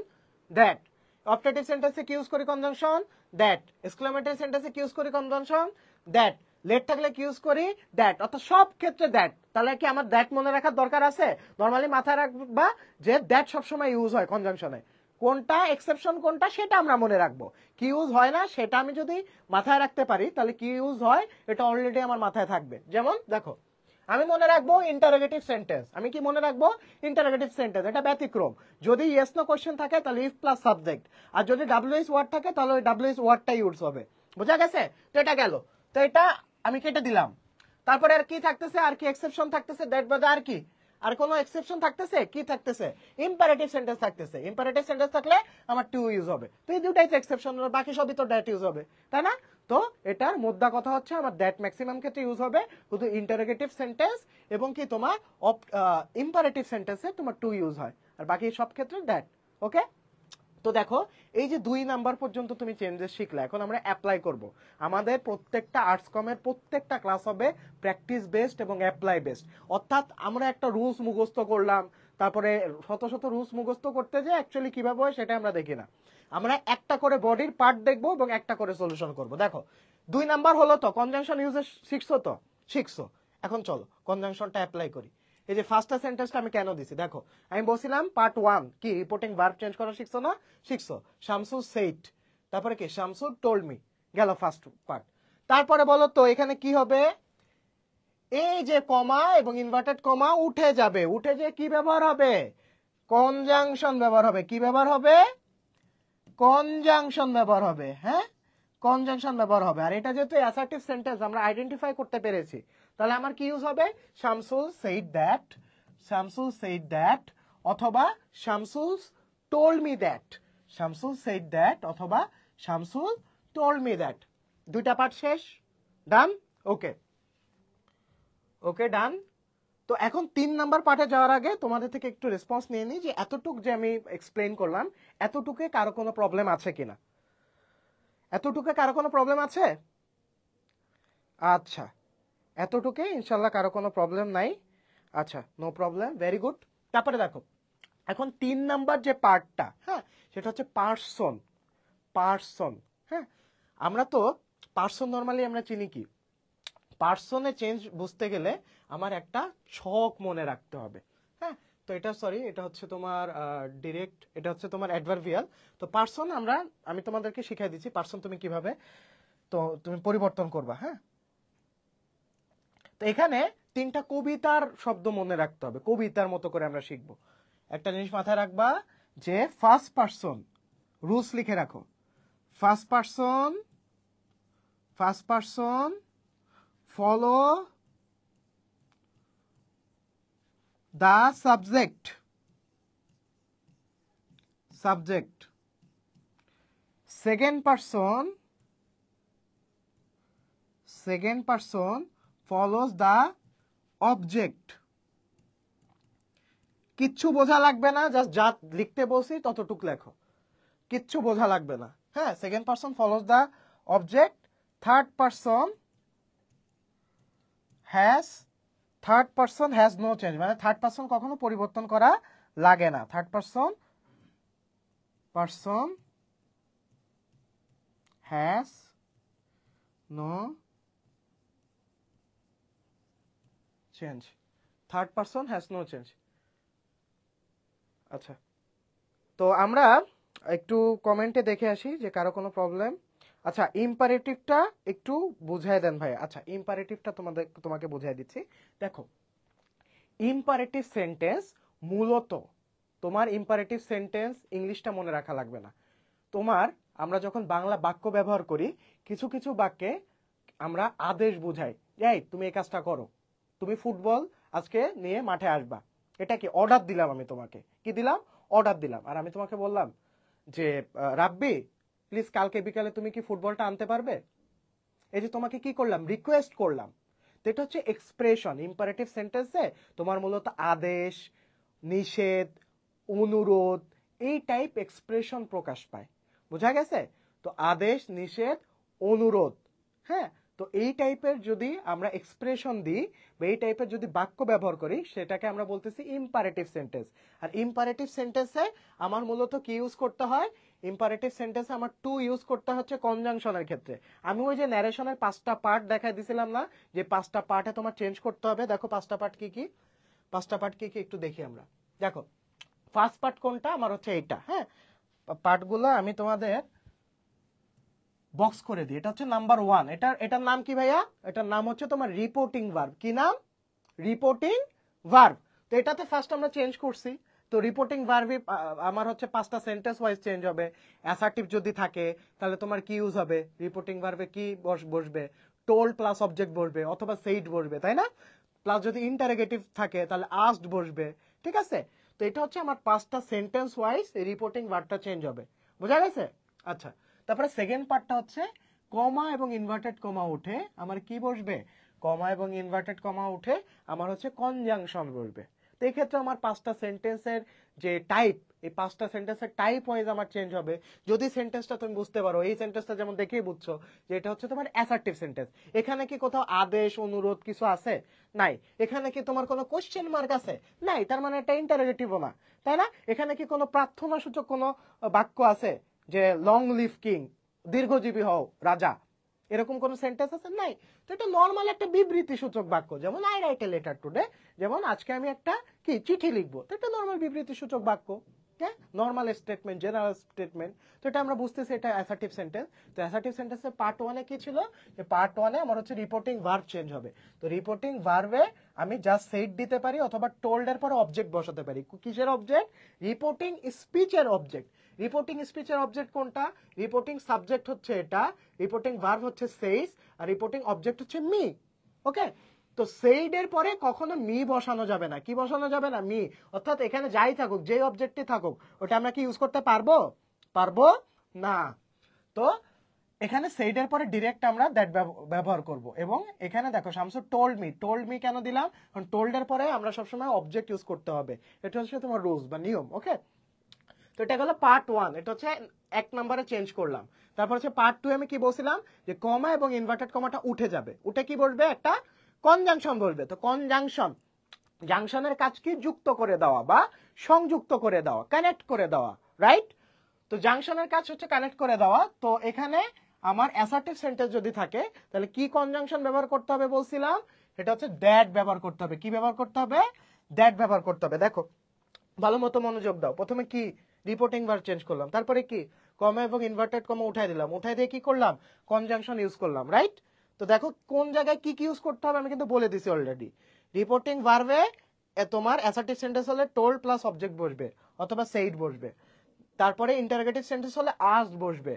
দ্যাট, অপটেটিভ সেন্টেন্সে কি ইউজ করি, কনজাংশন দ্যাট, এক্সক্লামেটরি সেন্টেন্সে কি ইউজ করি, কনজাংশন দ্যাট, লেট থাকলে কি ইউজ করি, দ্যাট, অর্থাৎ সব ক্ষেত্রে দ্যাট। তাহলে কি আমার দ্যাট মনে রাখার দরকার আছে? নরমালি মাথায় রাখবা যে দ্যাট সবসময় ইউজ হয় কনজাংশনে, কোনটা এক্সেপশন কোনটা সেটা আমরা মনে রাখবো, কি ইউজ হয় না সেটা আমি যদি মাথায় রাখতে পারি তাহলে কি ইউজ হয় এটা অলরেডি আমার মাথায় থাকবে। যেমন দেখো আমি মনে রাখবো ইন্টারোগেটিভ সেন্টেন্স, আমি কি মনে রাখবো, ইন্টারোগেটিভ সেন্টেন্স, এটা ব্যতিক্রম। যদি ইয়েস নো কোশ্চেন থাকে তাহলে ইফ প্লাস সাবজেক্ট, আর যদি WH ওয়ার্ড থাকে তাহলে ওই WH ওয়ার্ডটাই ইউজ হবে, বোঝা গেছে? তো এটা গেল, তো এটা আমি কেটে দিলাম। তারপরে আর কি থাকতেছে, আর কি এক্সেপশন থাকতেছে, দ্যাট বাদে আর কি, আর কোনো এক্সেপশন থাকতেছে, কি থাকতেছে, ইম্পারেটিভ সেন্টেন্স থাকতেছে। ইম্পারেটিভ সেন্টেন্স থাকলে আমার টু ইউজ হবে, তো এই দুটাই তো এক্সেপশন, বাকি সবই তো দ্যাট ইউজ হবে, তাই না? তো এটার মোদ্দা কথা হচ্ছে আমার দ্যাট ম্যাক্সিমাম ক্ষেত্রে ইউজ হবে শুধু ইন্টারোগেটিভ সেন্টেন্স, এবং কি তোমার ইম্পারেটিভ সেন্টেন্সে তোমার টু ইউজ হয়, আর বাকি সব ক্ষেত্রে দ্যাট, ওকে। তো দেখো এই যে 2 নাম্বার পর্যন্ত তুমি চেঞ্জেস শিখলে, এখন আমরা অ্যাপ্লাই করব। আমাদের প্রত্যেকটা আর্টস কমের প্রত্যেকটা ক্লাস হবে প্র্যাকটিস বেসড এবং অ্যাপ্লাই বেসড, অর্থাৎ আমরা একটা রুলস মুখস্থ করলাম, তারপরে শত শত রুলস মুখস্থ করতে যে অ্যাকচুয়ালি কিভাবে হয় সেটা আমরা দেখি না, আমরা একটা করে বডির পার্ট দেখবো এবং একটা করে সলিউশন করব। দেখো 2 নাম্বার হলো তো কনজাংশন ইউজেস শিখছো, তো শিখছো, এখন চলো কনজাংশনটা অ্যাপ্লাই করি। এই যে ফার্স্ট সেন্টেন্সটা আমি কেন দিছি দেখো, আমি বলছিলাম পার্ট 1 কি রিপোর্টিং ভার্ব চেঞ্জ করা শিখছো না, শিখছো, শামসু সেইড, তারপরে কি শামসু টোল্ড মি, গেল ফার্স্ট পার্ট। তারপরে বলো তো এখানে কি হবে, এই যে কমা এবং ইনভার্টেড কমা উঠে যাবে, উঠে যে কি ব্যবহার হবে, কনজাংশন ব্যবহার হবে, কি ব্যবহার হবে, কনজাংশন ব্যবহার হবে, হ্যাঁ, কনজাংশন ব্যবহার হবে। আর এটা যেহেতু অ্যাসার্টিভ সেন্টেন্স আমরা আইডেন্টিফাই করতে পেরেছি, তাহলে আমার কি ইউজ হবে, Shamsul said that, Shamsul said that, অথবা Shamsul told me that, Shamsul said that অথবা শামসুল টোল্ড মি দ্যাট। দুইটা পার্ট শেষ, ডান, ওকে, ওকে ডান। তো এখন 3 নাম্বার পার্টে যাওয়ার আগে তোমাদের থেকে একটু রেসপন্স নিয়ে নিই যে এতটুক যে আমি এক্সপ্লেইন করলাম এতটুকু কারো কোনো প্রবলেম আছে কিনা, এতটুকু কারো কোনো প্রবলেম আছে? আচ্ছা, এতটুকু ইনশাল্লাহ কারো কোনো প্রবলেম নাই, আচ্ছা নো প্রবলেম, ভেরি গুড। তারপরে দেখো এখন 3 নাম্বার যে পার্টটা, হ্যাঁ, সেটা হচ্ছে পার্সন, পার্সন, হ্যাঁ, আমরা তো পার্সন নর্মালি আমরা চিনি কি, পার্সনে চেঞ্জ বুঝতে গেলে আমার একটা ছক মনে রাখতে হবে, হ্যাঁ, তো এটা সরি এটা হচ্ছে তোমার ডিরেক্ট, এটা হচ্ছে তোমার অ্যাডভার্বিয়াল। তো পার্সন আমি তোমাদেরকে শিখাই দিচ্ছি পার্সন তুমি কিভাবে তো তুমি পরিবর্তন করবা, হ্যাঁ। তো এখানে 3টা কবিতার শব্দ মনে রাখতে হবে, কবিতার মতো করে আমরা শিখবো। একটা জিনিস মাথায় রাখবা যে ফার্স্ট পার্সন, রুলস লিখে রাখো, first person, first person follow the subject, subject, second person follows the object, কিচ্ছু বোঝা লাগবে না, জাস্ট যা লিখতে বলছি ততটুক লেখো, কিচ্ছু বোঝা লাগবে না। হ্যাঁ, second person follows the object, third person has no change, মানে থার্ড পারসন কখনো পরিবর্তন করা লাগে না। Third person has no change, third person has no change. আচ্ছা, তো আমরা একটু কমেন্টে দেখে আসি যে কারো কোনো প্রবলেম। আচ্ছা, ইম্পারেটিভটা একটু বুঝাই দেন ভাই। আচ্ছা, ইম্পারেটিভটা তোমাকে বুঝাই দিচ্ছি। দেখো, ইম্পারেটিভ সেন্টেন্স মূলত, তোমার ইম্পারেটিভ সেন্টেন্স ইংলিশটা মনে রাখা লাগবে না। আমরা যখন বাংলা বাক্য ব্যবহার করি, কিছু কিছু বাক্যে আমরা আদেশ বুঝাই, এই তুমি এই কাজটা করো, তুমি ফুটবল আজকে নিয়ে মাঠে আসবা। এটা কি অর্ডার দিলাম, আমি তোমাকে কি দিলাম, অর্ডার দিলাম। আর আমি তোমাকে বললাম যে রাব্বি প্লিজ কালকে বিকালে তুমি কি ফুটবলটা আনতে পারবে, এই যে তোমাকে কি করলাম, রিকোয়েস্ট করলাম। তো এটা হচ্ছে এক্সপ্রেশন। ইম্পারেটিভ সেন্টেন্সে তোমার মূলত আদেশ, নিষেধ, অনুরোধ, এই টাইপ এক্সপ্রেশন প্রকাশ পায়। বোঝা গেছে? তো আদেশ, নিষেধ, অনুরোধ, হ্যাঁ, তো এই টাইপের যদি আমরা এক্সপ্রেশন দিই বা এই টাইপের যদি বাক্য ব্যবহার করি, সেটাকে আমরা বলতেছি ইম্পারেটিভ সেন্টেন্স। আর ইম্পারেটিভ সেন্টেন্সে আমার মূলত কি ইউজ করতে হয়, ইম্পারেটিভ সেন্টেন্সে আমার টু ইউজ করতে হচ্ছে কনজাংশনের ক্ষেত্রে। আমি ওই যে ন্যারেশনের 5টা পার্ট দেখাই দিছিলাম না, যে 5টা পার্টে তোমার চেঞ্জ করতে হবে। দেখো 5টা পার্ট কি কি, 5টা পার্ট কি কি একটু দেখি আমরা। দেখো, ফার্স্ট পার্ট কোনটা, আমার হচ্ছে এইটা। হ্যাঁ, পার্টগুলো আমি তোমাদের বক্স করে দিই। এটা হচ্ছে নাম্বার 1। এটার নাম কি ভাইয়া? এটার নাম হচ্ছে তোমার রিপোর্টিং ভার্ব। কি নাম? Reporting verb. তো এটাতে ফার্স্ট আমরা চেঞ্জ করছি। তো রিপোর্টিং ভার্বই আমার হচ্ছে 5টা সেন্টেন্স ওয়াইজ চেঞ্জ হবে। অ্যাসার্টিভ যদি থাকে তাহলে তোমার কি ইউজ হবে, রিপোর্টিং ভার্বে কি বসবে, টোল্ড প্লাস অবজেক্ট বসবে অথবা সেইড বসবে, তাই না? প্লাস যদি ইন্টারোগেটিভ থাকে তাহলে আস্কড বসবে। ঠিক আছে? তো এটা হচ্ছে আমার 5টা সেন্টেন্স ওয়াইজ রিপোর্টিং ভার্বটা চেঞ্জ হবে। বোঝা গেছে? আচ্ছা, তারপরে সেকেন্ড পার্টটা হচ্ছে কমা এবং ইনভার্টেড কমা উঠে আমার কি বসবে, কমা এবং ইনভার্টেড কমা উঠে আমার হচ্ছে কনজাংশন বসবে। তো এই ক্ষেত্রে আমার 5টা সেন্টেন্সের যে টাইপ, এই 5টা সেন্টেন্সের টাইপ ওয়াইজ আমার চেঞ্জ হবে। যদি সেন্টেন্সটা তুমি বুঝতে পারো, এই সেন্টেন্সটা যেমন দেখেই বুঝছো যে এটা হচ্ছে তোমার অ্যাসার্টিভ সেন্টেন্স। এখানে কি কোথাও আদেশ, অনুরোধ কিছু আছে? নাই। এখানে কি তোমার কোনো কোশ্চেন মার্ক আছে? নাই। তার মানে এটা ইন্টারোগেটিভও না, তাই না? এখানে কি কোনো প্রার্থনা সূচক কোনো বাক্য আছে যে লং লিভ কিং, দীর্ঘজীবী হও রাজা, এরকম কোন সেন্টেন্স আছে? নাই। তো এটা নরমাল একটা বিবৃতি সূচক বাক্য, যেমন I write a letter today, যেমন আজকে আমি একটা কি চিঠি লিখবো, তো এটা নরমাল বিবৃতি সূচক বাক্য। Normal statement, general statement. তো এটা আমরা বুঝতেছি এটা অ্যাসার্টিভ সেন্টেন্স। তো অ্যাসার্টিভ সেন্টেন্সের পার্ট 1-এ কি ছিল, যে পার্ট 1-এ আমার হচ্ছে রিপোর্টিং ভার্ব চেঞ্জ হবে। তো রিপোর্টিং ভার্বে আমি জাস্ট সেইড দিতে পারি অথবা টোল্ড এর পরে অবজেক্ট বসাতে পারি। কিসের অবজেক্ট? রিপোর্টিং স্পিচের অবজেক্ট। রিপোর্টিং স্পিচের অবজেক্ট কোনটা? রিপোর্টিং সাবজেক্ট হচ্ছে এটা, রিপোর্টিং ভার্ব হচ্ছে সেইস, আর রিপোর্টিং অবজেক্ট হচ্ছে মি। ওকে, তো সেইডের পরে কখনো মি বসানো যাবে না। কি বসানো যাবে না? মি। অর্থাৎ এখানে যাই থাকুক, যেই অবজেক্টই থাকুক, ওটা আমরা কি ইউজ করতে পারবো? পারবো না। তো এখানে সেইডের পরে ডিরেক্ট আমরা দ্যাট ব্যবহার করব। এবং এখানে দেখো শামসু টোল্ড মি কেন দিলাম, কারণ টোল্ডের পরে আমরা সবসময় অবজেক্ট ইউজ করতে হবে। এটা হচ্ছে তোমার রুলস বা নিয়ম। ওকে, তো এটা হলো পার্ট 1, এটা হচ্ছে 1 নম্বরে চেঞ্জ করলাম। তারপর হচ্ছে পার্ট 2 আমি কি বলছিলাম, যে কমা এবং ইনভার্টেড কমাটা উঠে যাবে। উঠে কি বসবে? একটা কনজাংশন বসবে। তো কনজাংশন, জাংশনের কাজ কি? যুক্ত করে দেওয়া বা সংযুক্ত করে দেওয়া, কানেক্ট করে দেওয়া, রাইট? তো জাংশনের কাজ হচ্ছে কানেক্ট করে দেওয়া। তো এখানে আমার অ্যাসার্টিভ সেন্টেন্স যদি থাকে তাহলে কি কনজাংশন ব্যবহার করতে হবে বলছিলাম, এটা হচ্ছে দ্যাট ব্যবহার করতে হবে। কি ব্যবহার করতে হবে? দ্যাট ব্যবহার করতে হবে। দেখো ভালো মতো মনোযোগ দাও। প্রথমে কি রিপোর্টিং ভার্ব চেঞ্জ করলাম, তারপরে কি কমা এবং ইনভার্টেড কমা উঠাই দিলাম, উঠাই দিয়ে কি করলাম? কনজাংশন ইউজ করলাম, রাইট? তো দেখো কোন জায়গায় কি কি ইউজ করতে হবে আমি কিন্তু বলে দিছি অলরেডি। রিপোর্টিং ভার্বে তোমার অ্যাসার্টিভ সেন্টেন্স হলে টোল্ড প্লাস অবজেক্ট বসবে অথবা সেইড বসবে। তারপরে ইন্টারোগেটিভ সেন্টেন্স হলে আস্কড বসবে।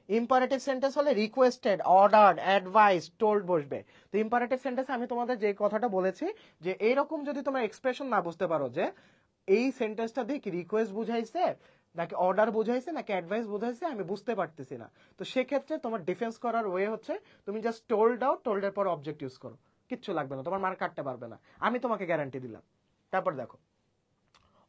ইম্পারেটিভ সেন্টেন্স হলে রিকোয়েস্টেড, অর্ডার্ড, অ্যাডভাইস, টোল্ড বসবে। তো ইম্পারেটিভ সেন্টেন্সে আমি তোমাদের যে কথাটা বলেছি, যে এইরকম যদি তোমরা এক্সপ্রেশন না বুঝতে পারো যে এই সেন্টেন্সটা দিয়ে কি রিকোয়েস্ট বুঝাইছে নাকি অর্ডার বুঝাইছে নাকি অ্যাডভাইস বুঝাইছে, আমি বুঝতে পারতেছি না, তো সেক্ষেত্রে তোমার ডিফেন্স করার ওয়ে হচ্ছে তুমি জাস্ট টোল্ড দাও, টোল্ডের পর অবজেক্ট ইউজ করো। কিচ্ছু লাগবে না, তোমার মার্ক কাটতে পারবে না, আমি তোমাকে গ্যারান্টি দিলাম। তারপর দেখো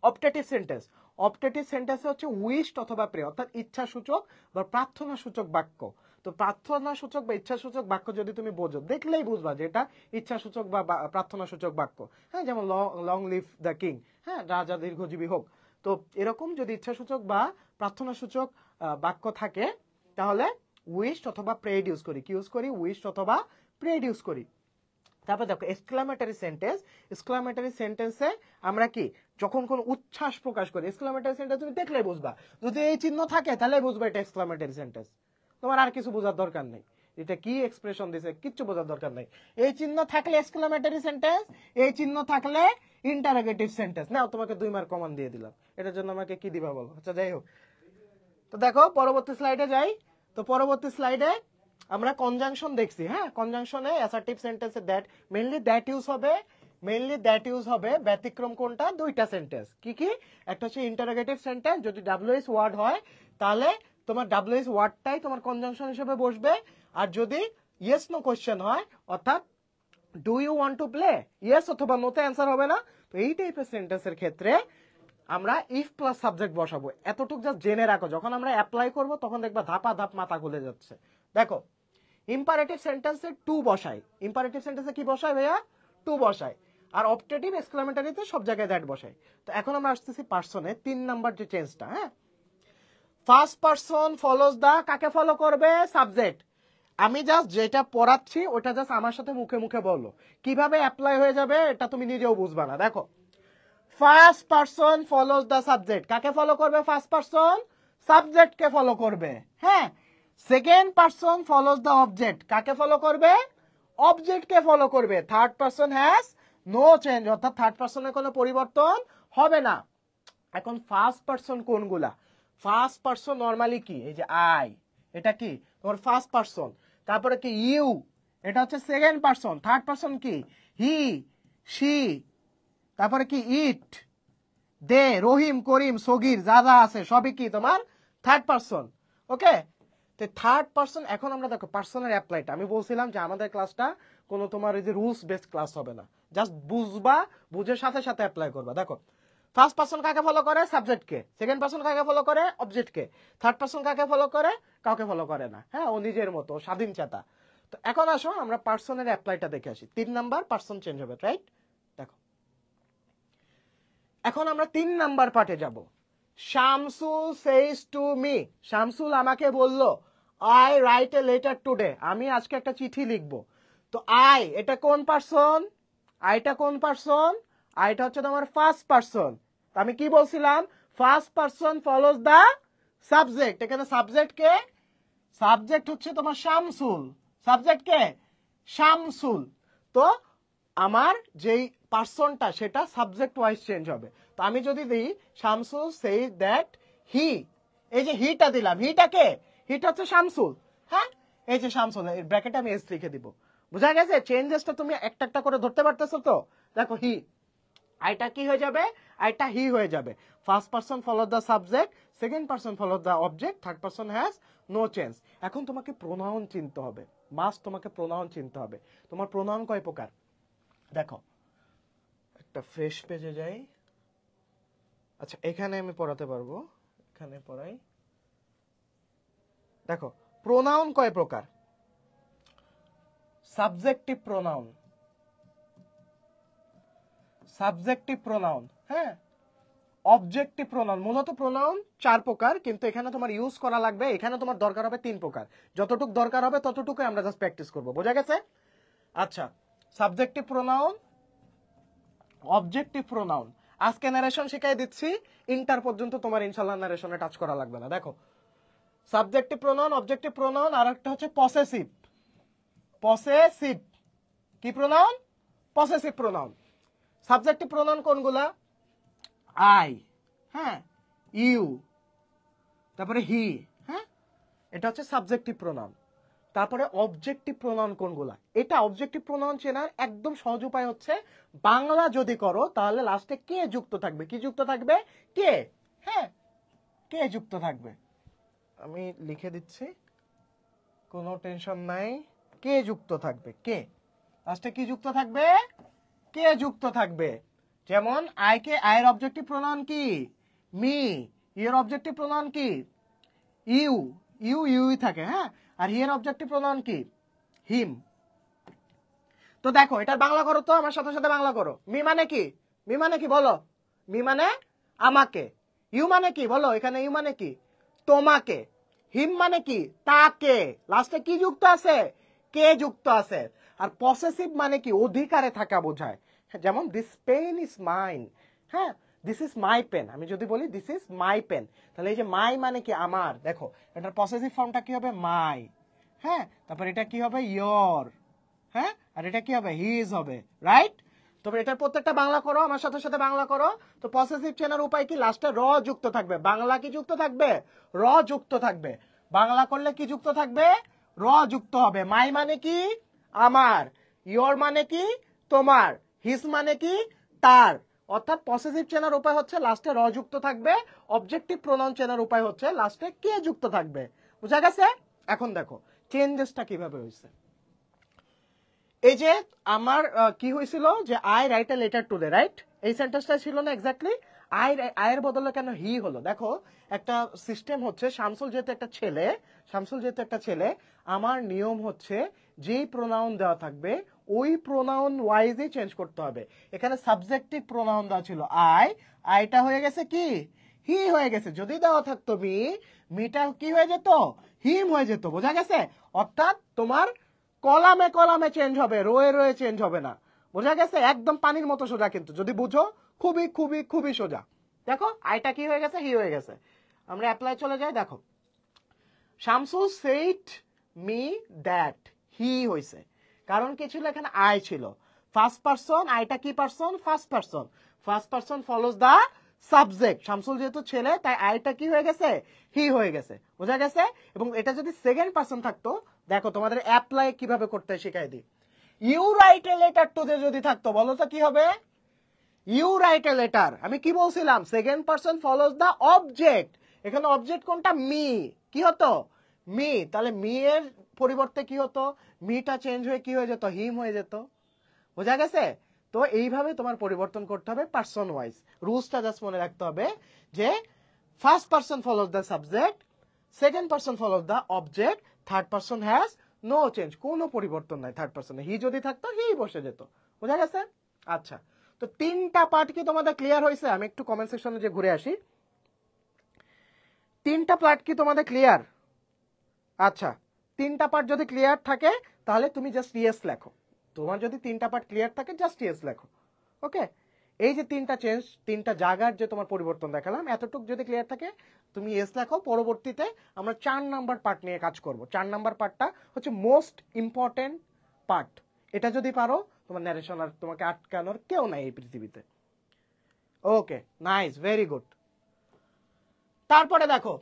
অপটেটিভ সেন্টেন্স। অপটেটিভ সেন্টেন্স হচ্ছে উইশড অথবা প্রে, অর্থাৎ ইচ্ছা সূচক বা প্রার্থনা সূচক বাক্য। তো প্রার্থনা সূচক বা ইচ্ছা সূচক বাক্য যদি তুমি বোঝো, দেখলেই বুঝবা যে এটা ইচ্ছা সূচক বা প্রার্থনা সূচক বাক্য। হ্যাঁ, যেমন লং লিভ দ্য কিং, হ্যাঁ, রাজা দীর্ঘজীবী হোক। তো এরকম যদি ইচ্ছা সূচক বা প্রার্থনা সূচক বাক্য থাকে, তাহলে উইশড অথবা প্রেড ইউজ করি। কি ইউজ করি? উইশড অথবা প্রেড ইউজ করি। তারপর দেখো এক্সক্লামেটরি সেন্টেন্স। এক্সক্লামেটরি সেন্টেন্সে আমরা কি যখন কোন উচ্ছ্বাস প্রকাশ করি, এক্সক্লামেটরি সেন্টেন্স তুমি দেখলেই বুঝবা, যদি এই চিহ্ন থাকে তাহলে বুঝবা এটা এক্সক্লামেটরি সেন্টেন্স। তোমার আর কিছু বোঝার দরকার নেই, এটা কি এক্সপ্রেশন দিছে কিচ্ছু বোঝার দরকার নেই। এই চিহ্ন থাকলে এক্সক্লামেটরি সেন্টেন্স, এই চিহ্ন থাকলে ইন্টারোগেটিভ সেন্টেন্স। নাও তোমাকে 2 মার্ক কমান দিয়ে দিলাম, এটার জন্য আমাকে কি দিবা বলো? আচ্ছা যাই হোক, তো দেখো পরবর্তী স্লাইডে যাই। তো পরবর্তী স্লাইডে আমরা কনজাংশন দেখছি। হ্যাঁ, কনজাংশনে অ্যাসার্টিভ সেন্টেন্সে দ্যাট মেইনলি দ্যাট ইউজ হবে, মেইনলি দ্যাট ইউজ হবে। ব্যতিক্রম কোনটা? দুইটা সেন্টেন্স। কি কি? একটা হচ্ছে ইন্টারোগেটিভ সেন্টেন্স, যদি ডাব্লিউএস ওয়ার্ড হয় তাহলে তোমার ডাব্লিউএস ওয়ার্ডটাই তোমার কনজাংশন হিসেবে বসবে। আর যদি ইয়েস নো কোশ্চেন হয়, অর্থাৎ do you want to play, yes অথবা নোতে অ্যান্সার হবে না, তো এই টাইপের সেন্টেন্সের ক্ষেত্রে আমরা ইফ প্লাস সাবজেক্ট বসাবো। এতটুকু জাস্ট জেনে রাখো, যখন আমরা অ্যাপ্লাই করব তখন দেখবা ধাপা ধাপ মাথা খুলে যাচ্ছে। দেখো ইম্পারেটিভ সেন্টেন্সে টু বসাই। ইম্পারেটিভ সেন্টেন্সে কি বসাই ভাইয়া? টু বসাই। আর অপটেটিভ এক্সক্লামেটরিতে সব জায়গায় দ্যাট বসাই। তো এখন আমরা আসতেছি পার্সনে, 3 নাম্বার যে চেঞ্জটা। হ্যাঁ, ফার্স্ট পার্সন ফলোজ দা, কাকে ফলো করবে? সাবজেক্ট। আমি জাস্ট যেটা পড়াচ্ছি ওটা জাস্ট আমার সাথে মুখে মুখে বলো, কিভাবে অ্যাপ্লাই হয়ে যাবে এটা তুমি নিজেও বুঝবা না। দেখো first person follows the subject, কাকে ফলো করবে? ফার্স্ট পার্সন সাবজেক্টকে ফলো করবে। হ্যাঁ, second person follows the object, কাকে ফলো করবে? অবজেক্টকে ফলো করবে। Third person has no change, অর্থাৎ থার্ড পার্সনের কোনো পরিবর্তন হবে না। এখন ফার্স্ট পার্সন কোনগুলা? ফার্স্ট পার্সন নরমালি কি? এই যে আই, এটা কি তোমার ফার্স্ট পার্সন। তারপরে কি ইউ, এটা হচ্ছে সেকেন্ড পার্সন। থার্ড পার্সন কি? হি, শি। তারপরে কি ইট, দে, রহিম, করিম, সগির, যা যা আছে সবই কি তোমার থার্ড পার্সন। ওকে, তো থার্ড পার্সন। এখন আমরা দেখো পার্সনের অ্যাপ্লাইটা, আমি বলছিলাম যে আমাদের ক্লাসটা কোনো তোমার এই যে রুলস বেসড ক্লাস হবে না, জাস্ট বুঝবা, বুঝে সাথে সাথে অ্যাপ্লাই করবা। দেখো ফার্স্ট পার্সন কাকে ফলো করে? সাবজেক্টকে। সেকেন্ড পার্সন কাকে ফলো করে? অবজেক্টকে। থার্ড পার্সন কাকে ফলো করে? কাউকে ফলো করে না। হ্যাঁ, ও নিজের মতো স্বাধীন চেতা। তো এখন আসো আমরা পার্সনের অ্যাপ্লাইটা দেখে আসি। 3 নাম্বার পার্সন চেঞ্জ হবে, রাইট? দেখো এখন আমরা 3 নাম্বার পার্টে যাব। Shamsul says to me, Shamsul আমাকে বলল, I write a letter today, আমি আজকে একটা চিঠি লিখবো। তো আই, এটা কোন পার্সন? আইটা কোন পার্সন? আইটা হচ্ছে তোমার ফার্স্ট পার্সন। আমি কি বলছিলাম? First person follows the subject. এখানে সাবজেক্ট কে? সাবজেক্ট হচ্ছে তোমার শামসুল। সাবজেক্ট কে? শামসুল। তো আমার যেই পার্সনটা সেটা সাবজেক্ট ওয়াইজ চেঞ্জ হবে। তো আমি যদি দিই শামসুল সেই দ্যাট হি, এই যে হিটা দিলাম, হিটা কে? হিটা হচ্ছে শামসুল। হ্যাঁ, এই যে শামসুল, এর ব্র্যাকেটে আমি এস লিখে দিব। বুঝা গেছে? চেঞ্জেসটা তুমি একটা একটা করে ধরতে পারতেছো তো? দেখো হি, আইটা কি হয়ে যাবে? আইটা হি হয়ে যাবে। First person follow the subject, second person follow the object, third person has no change. এখন তোমাকে প্রোনাউন চিনতে হবে, মাস্ট তোমাকে প্রোনাউন চিনতে হবে। তোমার প্রোনাউন কয় প্রকার? দেখো একটা ফ্রেশ পেজে যাই। আচ্ছা এখানে আমি পড়াতে পারবো, এখানে পড়াই। দেখো প্রোনাউন কয় প্রকার? সাবজেক্টিভ প্রোনাউন, সাবজেক্টিভ প্রোনাউন, হ্যাঁ, অবজেক্টিভ প্রোনাউন। মূলত প্রোনাউন 4 প্রকার, কিন্তু এখানে তোমার ইউজ করা লাগবে, এখানে তোমার দরকার হবে 3 প্রকার। যতটুকু দরকার হবে ততটুকুই আমরা জাস্ট প্র্যাকটিস করব। বোঝা গেছে? আচ্ছা, সাবজেক্টিভ প্রোনাউন, অবজেক্টিভ প্রোনাউন। আজকে নারেশন শিখাই দিচ্ছি, ইন্টার পর্যন্ত তোমার ইনশাআল্লাহ নারেশনে টাচ করা লাগবে না। দেখো সাবজেক্টিভ প্রোনাউন, অবজেক্টিভ প্রোনাউন, আর একটা হচ্ছে পসেসিভ। পসেসিভ কি pronoun? Possessive pronoun. Subjective pronoun কোনগুলা? আই, হ্যাঁ, ইউ, তারপরে হি, হ্যাঁ, এটা হচ্ছে সাবজেক্টিভ প্রোনাউন। তারপরে অবজেক্টিভ প্রোনাউন কোনগুলা? এটা অবজেক্টিভ প্রোনাউন চেনার একদম সহজ উপায় হচ্ছে বাংলা যদি করো তাহলে লাস্টে কে যুক্ত থাকবে। কি যুক্ত থাকবে? কে। হ্যাঁ, কে যুক্ত থাকবে। আমি লিখে দিচ্ছি, কোনো টেনশন নাই, কে যুক্ত থাকবে, কে। লাস্টে কি যুক্ত থাকবে? কে যুক্ত থাকবে। যেমন আইকে, আয়ের অবজেক্টিভ প্রোনাউন কি? মি। এর অবজেক্টিভ প্রোনাউন কি? ইউ। ইউই থাকে, হ্যাঁ। আর হিয়ার অবজেক্টিভ প্রোনাউন কি? হিম। তো দেখো এটার বাংলা করো তো, আমার সাথে সাথে বাংলা করো। মি মানে কি? মি মানে কি বলো? মি মানে আমাকে। ইউ মানে কি বলো? এখানে ইউ মানে কি? তোমাকে। হিম মানে কি? তাকে। লাস্টে কি যুক্ত আছে? কে যুক্ত আছে। আর পসেসিভ মানে কি? অধিকারে থাকা বোঝায়। যেমন দিস পেন ইজ মাইন, হ্যাঁ, দিস ইজ মাই পেন। আমি যদি বলি দিস ইজ মাই পেন, তাহলে এই যে মাই মানে কি? আমার। দেখো এটার পসেসিভ ফর্মটা কি হবে? মাই, হ্যাঁ। তারপর এটা কি হবে? ইয়োর, হ্যাঁ। আর এটা কি হবে? হিজ হবে, রাইট? তবে এটার প্রত্যেকটা বাংলা করো, আমার সাথে সাথে বাংলা করো। তো পসেসিভ চেনার উপায় কি? লাস্টে র যুক্ত থাকবে। বাংলা কি যুক্ত থাকবে? র যুক্ত থাকবে। বাংলা করলে কি যুক্ত থাকবে? র যুক্ত হবে। মাই মানে কি? আমার। ইয়োর মানে কি? তোমার। হিজ মানে কি? তার। অর্থাৎ পসেসিভ চেনার উপায় হচ্ছে লাস্টে র যুক্ত থাকবে। অবজেক্টিভ প্রোনাউন চেনার উপায় হচ্ছে লাস্টে কে যুক্ত থাকবে। বুঝা গেছে? এখন দেখো চেঞ্জেসটা কিভাবে হয়েছে। এই যে আমার কি হয়েছিল যে I write a letter to they, right? এই সেন্টেন্সটা ছিল না এক্স্যাক্টলি? আয়ের বদলে কেন হি হলো? দেখো একটা সিস্টেম হচ্ছে, শামসুল যেহেতু একটা ছেলে, আমার নিয়ম হচ্ছে যেই প্রোনাউন দেওয়া থাকবে ওই প্রোনাউন ওয়াইজই চেঞ্জ করতে হবে। এখানে সাবজেক্টিভ প্রোনাউন দেওয়া ছিল আইটা হয়ে গেছে কি? হি হয়ে গেছে। যদি দেওয়া থাকতো মিটা কি হয়ে যেত? হিম হয়ে যেত। বোঝা গেছে? অর্থাৎ তোমার কলামে কলামে চেঞ্জ হবে, রোয়ে রোয়ে চেঞ্জ হবে না। বোঝা গেছে? একদম পানির মতো সোজা, কিন্তু যদি বুঝো খুবই খুবই খুবই সোজা। দেখো আইটা কি হয়ে গেছে? হি হয়ে গেছে। আমরা অ্যাপ্লাই চলে যাই। দেখো শামসুল সেইড মি দ্যাট, হি হইছে। কারণ কি ছিল? এখানে আই ছিল। ফার্স্ট পারসন, আইটা কি person? First person. First person follows the subject. Shamsul যেহেতু ছেলে তাই আইটা কি হয়ে গেছে? হি হয়ে গেছে। বোঝা গেছে? এবং এটা যদি সেকেন্ড পারসন থাকতো, দেখো তোমাদের অ্যাপ্লাই কিভাবে করতে শিখাই দিই। You write a letter to they যদি থাকতো, বলো তো কি হবে? You write a letter. আমি কি বলছিলাম? Second person follows the object. এখানে অবজেক্ট কোনটা? মি। কি হতো? মি। তাহলে মি এর পরিবর্তে কি হতো? মিটা চেঞ্জ হয়ে কি হয়ে যেত? হিম হয়ে যেত। বোঝা গেছে? তো এইভাবে তোমার পরিবর্তন করতে হবে পারসন ওয়াইজ। রুলসটা জাস্ট মনে রাখতে হবে যে first person follows the subject, second person follows the object, third person has no change. কোনো পরিবর্তন নাই থার্ড পারসনে। হি যদি থাকতো হি বসে যেত। বোঝা গেছে? আচ্ছা, তো তিনটা পার্ট কি তোমাদের ক্লিয়ার হয়েছে? আমি একটু কমেন্ট সেকশনে যে ঘুরে আসি। তিনটা পার্ট কি তোমাদের ক্লিয়ার? আচ্ছা, তিনটা পার্ট যদি ক্লিয়ার থাকে তাহলে তুমি জাস্ট ইয়েস লেখো। তোমার যদি তিনটা পার্ট ক্লিয়ার থাকে জাস্ট ইয়েস লেখো। ওকে, এই যে তিনটা চেঞ্জ, তিনটা জায়গার যে তোমার পরিবর্তন দেখালাম, এতটুকু যদি ক্লিয়ার থাকে তুমি ইয়েস লেখো। পরবর্তীতে আমরা 4 নাম্বার পার্ট নিয়ে কাজ করব। 4 নাম্বার পার্টটা হচ্ছে মোস্ট ইম্পর্টেন্ট পার্ট। এটা যদি পারো তোমার ন্যারেশন আর তোমাকে আটকানোর কেউ নাই এই পৃথিবীতে। ওকে, নাইস, ভেরি গুড। তারপরে দেখো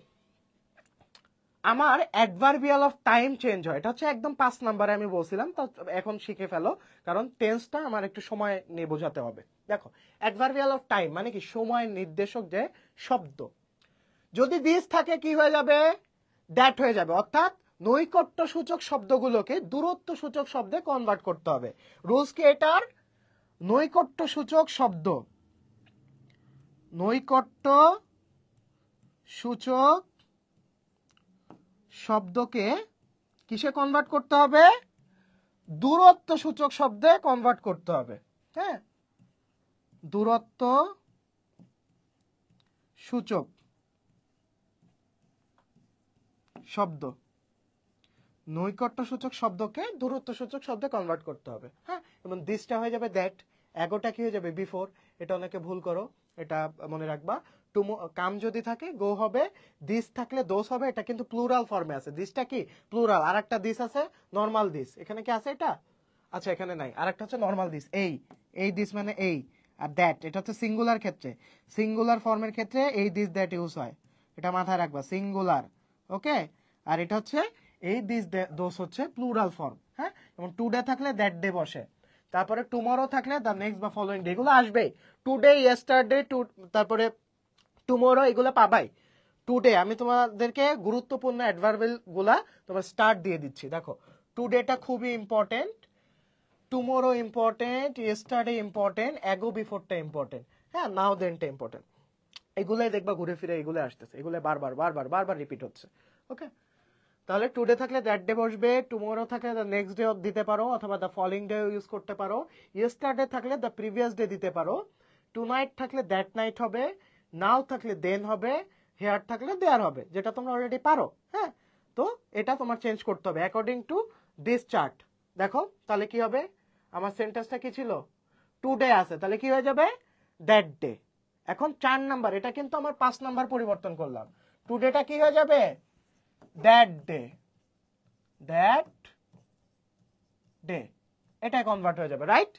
আমার অ্যাডভার্বিয়াল অফ টাইম চেঞ্জ হয়। এটা হচ্ছে একদম 5 নাম্বারে আমি বলছিলাম, তো এখন শিখে ফেলো, কারণ টেন্সটা আমার একটু সময় নিয়ে বোঝাতে হবে। দেখো অ্যাডভার্বিয়াল অফ টাইম মানে কি? সময় নির্দেশক যে শব্দ, যদি দিস থাকে কি হয়ে যাবে? দ্যাট হয়ে যাবে। অর্থাৎ নৈকট্য সূচক শব্দগুলোকে দূরত্ব সূচক শব্দে কনভার্ট করতে হবে। রুলস কি এটার? নৈকট্য সূচক শব্দ, নৈকট্য সূচক শব্দকে কিসে কনভার্ট করতে হবে? দূরত্ব সূচক শব্দে কনভার্ট করতে হবে। হ্যাঁ, দূরত্ব সূচক শব্দ, নৈকট্য সূচক শব্দকে দূরত্ব সূচক শব্দে কনভার্ট করতে হবে। হ্যাঁ, এবং দিসটা হয়ে যাবে দ্যাট, এগোটা কি হয়ে যাবে? বিফোর। এটা অনেকে ভুল করো, এটা মনে রাখবা। কাম যদি থাকে গো হবে, দিস থাকলে দোষ হবে। এটা কিন্তু প্লুরাল ফর্মে আছে। দিসটা কি? প্লুরাল। আর একটা দিস আছে নর্মাল দিস। এখানে কি আছে এটা? আচ্ছা, এখানে নাই। আর একটা হচ্ছে নর্মাল দিস। এই দিস মানে এই। আর দ্যাট এটা হচ্ছে সিঙ্গুলার ক্ষেত্রে, সিঙ্গুলার ফর্মের ক্ষেত্রে এই দিস দ্যাট ইউজ হয়। এটা মাথায় রাখবা, সিঙ্গুলার। ওকে, আর এটা হচ্ছে এই দিস দোষ হচ্ছে প্লুরাল ফর্ম। হ্যাঁ, এবং টুডে থাকলে দ্যাট ডে বসে। তারপরে টুমরো থাকলে দ্য নেক্সট বা ফলোইং ডে, এগুলো আসবে। টুডে, ইয়েস্টারডে, তারপরে টুমরো, এগুলো পাবাই। টুডে আমি তোমাদেরকে গুরুত্বপূর্ণ অ্যাডভার্বিয়াল গুলা তোমার স্টার্ট দিয়ে দিচ্ছি। দেখো টুডেটা খুবই important. Tomorrow important, yesterday important, ago বিফোরটা ইম্পর্টেন্ট, হ্যাঁ, নাও দেনটা ইম্পর্টেন্ট। এগুলাই দেখবা ঘুরে ফিরে এগুলো আসতেছে, এগুলো বারবার বারবার বারবার রিপিট হচ্ছে। ওকে, তাহলে টুডে থাকলে দ্যাট ডে বসবে, টুমোরো থাকলে দ্য নেক্সট ডে দিতে পারো অথবা দ্য ফলোইং ডে ইউজ করতে পারো, ইয়েস্টারডে থাকলে দ্য প্রিভিয়াস ডে দিতে পারো, টুনাইট থাকলে দ্যাট নাইট হবে, নাও থাকলে দেন হবে, হেয়ার থাকলে দেয়ার হবে, যেটা তোমরা অলরেডি পারো। হ্যাঁ, তো এটা তোমার চেঞ্জ করতে হবে অ্যাকর্ডিং টু দিস চার্ট। দেখো তাহলে কি হবে, আমার সেন্টেন্সটা কি ছিল, টুডে আছে, তাহলে কি হয়ে যাবে দ্যাট ডে। এখন 4 নাম্বার, এটা কিন্তু আমার 5 নাম্বার পরিবর্তন করলাম, টুডেটা কি হয়ে যাবে দ্যাট ডে, দ্যাট ডে, এটাই কনভার্ট হয়ে যাবে, রাইট?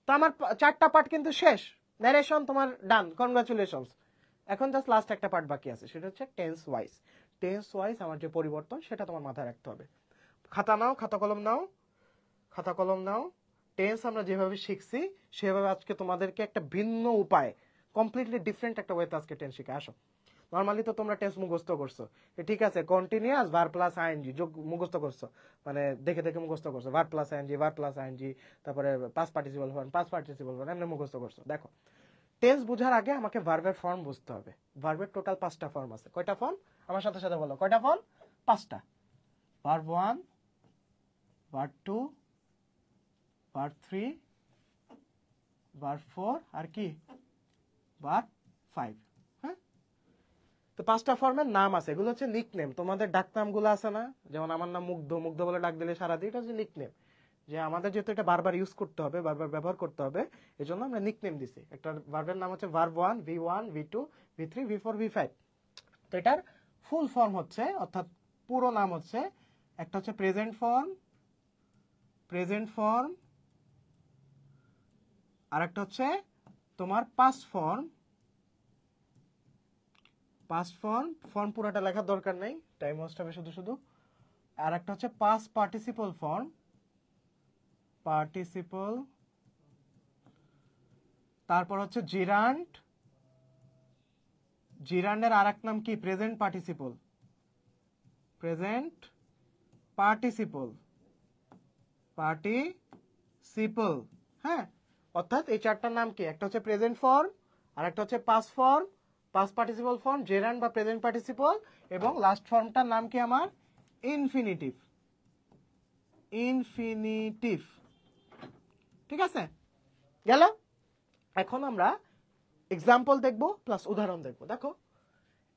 তো আমার 4টা পার্ট কিন্তু শেষ, ন্যারেশন তোমার ডান, কনগ্রাচুলেশনস। এখন জাস্ট লাস্ট একটা পার্ট বাকি আছে, সেটা হচ্ছে টেন্স ওয়াইজ। টেন্স ওয়াইজ আমার যে পরিবর্তন সেটা তোমার মাথায় রাখতে হবে। খাতা নাও, খাতা কলম নাও, খাতা কলম নাও। টেন্স আমরা যেভাবে শিখছি সেভাবে আজকে তোমাদেরকে একটা ভিন্ন উপায়, কমপ্লিটলি ডিফারেন্ট একটা ওয়েতে আজকে টেন্স শিখে আসো। নর্মালি তো তোমরা টেন্স মুখস্থ করছো, ঠিক আছে, কন্টিনিউয়াস ভার প্লাস আইএনজি যোগ মুখস্থ করছো, মানে দেখে দেখে মুখস্থ করছো, verb plus ING, verb plus ING, তারপরে past participle form, past participle form, এমনি মুখস্থ করছো। দেখো টেন্স বোঝার আগে আমাকে ভার্বের ফর্ম বুঝতে হবে। ভার্বের টোটাল 5টা ফর্ম আছে। কয়টা ফর্ম? আমার সাথে সাথে বলো, কয়টা ফর্ম? 5টা। ভার্ব 1, ভার্ব 2, ভার্ব 3, ভার্ব 4, আর কি ভার্ব 5। হ্যাঁ, তো 5টা ফর্মের নাম আছে, এগুলো হচ্ছে নিকনেম। তোমাদের ডাকনামগুলো আছে না, যেমন আমার নাম মুগ্ধ, মুগ্ধ বলে ডাক দিলে সারা দিন, এটা হচ্ছে নিকনেম। যে আমাদের যেহেতু এটা বারবার ইউজ করতে হবে, বারবার ব্যবহার করতে হবে, এই জন্য আমরা নিকনেম দিছি। একটা ভার্বের নাম হচ্ছে verb 1, V1, V2, V3, V4, V5। তো এটার ফুল ফর্ম হচ্ছে, অর্থাৎ পুরো নাম হচ্ছে, একটা হচ্ছে প্রেজেন্ট ফর্ম, প্রেজেন্ট ফর্ম, আর একটা হচ্ছে তোমার past form, past form, form পুরোটা লেখার দরকার নেই, টাইম ওয়েস্ট হবে শুধু শুধু। আর একটা হচ্ছে পাস্ট পার্টিসিপল ফর্ম, পার্টিসিপল, তারপর হচ্ছে জিরান্ড, জিরান্ডের আর এক নাম কি present participle, present participle, participle. হ্যাঁ, অর্থাৎ এই 4টার নাম কি, একটা হচ্ছে প্রেজেন্ট ফর্ম, আর একটা হচ্ছে past form, past participle form, gerund বা প্রেজেন্ট পার্টিসিপল, এবং লাস্ট ফর্মটার নাম কি আমার ইনফিনিটিভ, ইনফিনিটিভ। ঠিক আছে, গেল। এখন আমরা এক্সাম্পল দেখবো প্লাস উদাহরণ দেখবো। দেখো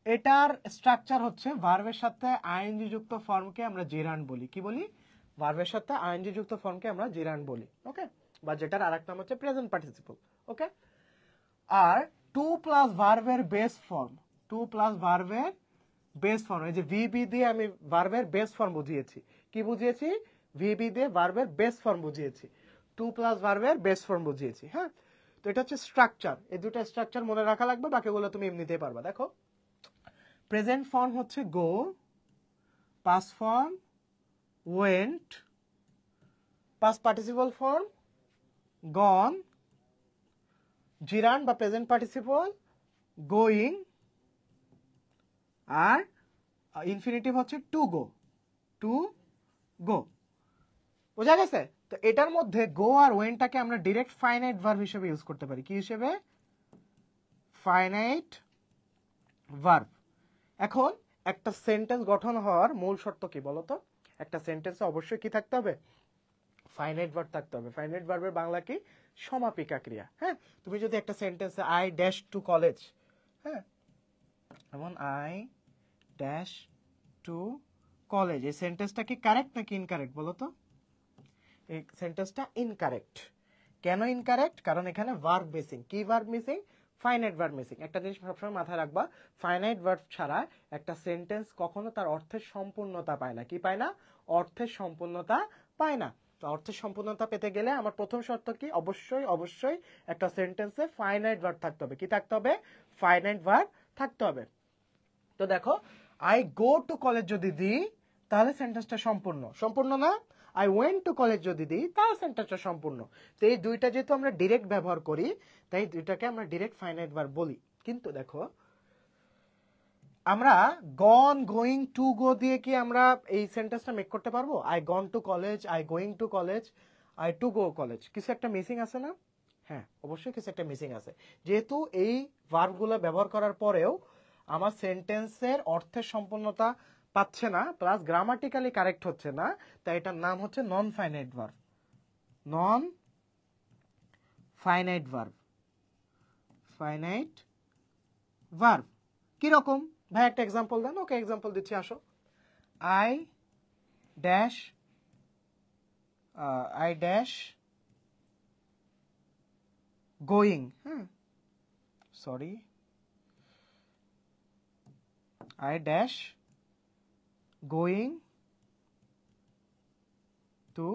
এটার স্ট্রাকচার হচ্ছে ভার্বের সাথে আইএনজি যুক্ত ফর্মকে আমরা জেরান্ড বলি। কি বলি? ভার্বের সাথে আইএনজি যুক্ত ফর্মকে আমরা জেরান্ড বলি। ওকে, বা যেটার আরেক নাম হচ্ছে প্রেজেন্ট পার্টিসিপল। ওকে, আর 2 প্লাস ভার্বের বেস ফর্ম, 2 প্লাস ভার্বের বেস ফর্ম, এই যে ভিবি দিয়ে আমি ভার্বের বেস ফর্ম বুঝিয়েছি। কি বুঝিয়েছি? ভিবি দিয়ে ভার্বের বেস ফর্ম বুঝিয়েছি, 2 প্লাস ভার্বের বেস ফর্ম বুঝিয়েছি। হ্যাঁ, তো এটা হচ্ছে স্ট্রাকচার। এই দুটো স্ট্রাকচার মনে রাখা লাগবে, বাকিগুলো তুমি এমনিতেই পারবা। দেখো প্রেজেন্ট ফর্ম হচ্ছে go, past form went, past participle form gone, gerund বা প্রেজেন্ট পার্টিসিপল গোয়িং, আর ইনফিনিটিভ হচ্ছে টু গো, টু গো। বোঝা গেছে? তো এটার মধ্যে গো আর ওয়েনটাকে আমরা ডিরেক্ট ফাইনাইট ভার্ব হিসেবে ইউজ করতে পারি। কি হিসেবে? Finite verb. এখন একটা সেন্টেন্স গঠন হওয়ার মূল শর্ত কি বলতো? একটা সেন্টেন্সে অবশ্যই কি থাকতে হবে? ফাইনাইট ভার্ব থাকতে হবে। ফাইনাইট ভার্বের বাংলা কি? সমাপিকা ক্রিয়া। হ্যাঁ, তুমি যদি একটা সেন্টেন্সে আই ড্যাশ টু কলেজ, হ্যাঁ, যেমন আই ড্যাশ টু কলেজ, এই সেন্টেন্সটা কি কারেক্ট নাকি ইনকারেক্ট বলো তো? এই সেন্টেন্সটা ইনকারেক্ট। কেন ইনকারেক্ট? কারণ এখানে ভার্ব মিসিং। কি verb missing? Finite verb missing. একটা জিনিস সবসময় মাথায় রাখবা, ফাইনাইট ভার্ব ছাড়া একটা সেন্টেন্স কখনো তার অর্থের সম্পূর্ণতা পায় না। কি পায় না? অর্থের সম্পূর্ণতা পায় না। তো অর্থের সম্পূর্ণতা পেতে গেলে আমার প্রথম শর্ত কি? অবশ্যই অবশ্যই একটা সেন্টেন্সে ফাইনাইট ভার্ব থাকতে হবে। কি থাকতে হবে? ফাইনাইট ভার্ব থাকতে হবে। তো দেখো আই গো টু কলেজ যদি দিই তাহলে সেন্টেন্সটা সম্পূর্ণ। সম্পূর্ণ না? আই ওয়েন্ট টু কলেজ যদি দিই তাহলে সেন্টেন্সটা সম্পূর্ণ। তো এই দুইটা যেহেতু আমরা ডিরেক্ট ব্যবহার করি তাই দুইটাকে আমরা ডিরেক্ট ফাইনাইট ভার্ব বলি। কিন্তু দেখো আমরা গন, গোয়িং, টু গো দিয়ে কি আমরা এই সেন্টেন্সটা মেক করতে পারবো? I gone to college, I going to college, I to go college, কিছু একটা মিসিং আছে না? হ্যাঁ, অবশ্যই কিছু একটা মিসিং আছে। যেহেতু এই ভার্বগুলো ব্যবহার করার পরেও আমার সেন্টেন্সের অর্থের সম্পূর্ণতা পাচ্ছে না, প্লাস গ্রামাটিক্যালি কারেক্ট হচ্ছে না, তাই এটার নাম হচ্ছে non finite verb. Non finite verb. Finite verb কিরকম ভাই, একটা এক্সাম্পল দেন। ওকে, এক্সাম্পল দিচ্ছি, আসো। আই ড্যাশ গোয়িং, হ্যাঁ sorry, I dash going to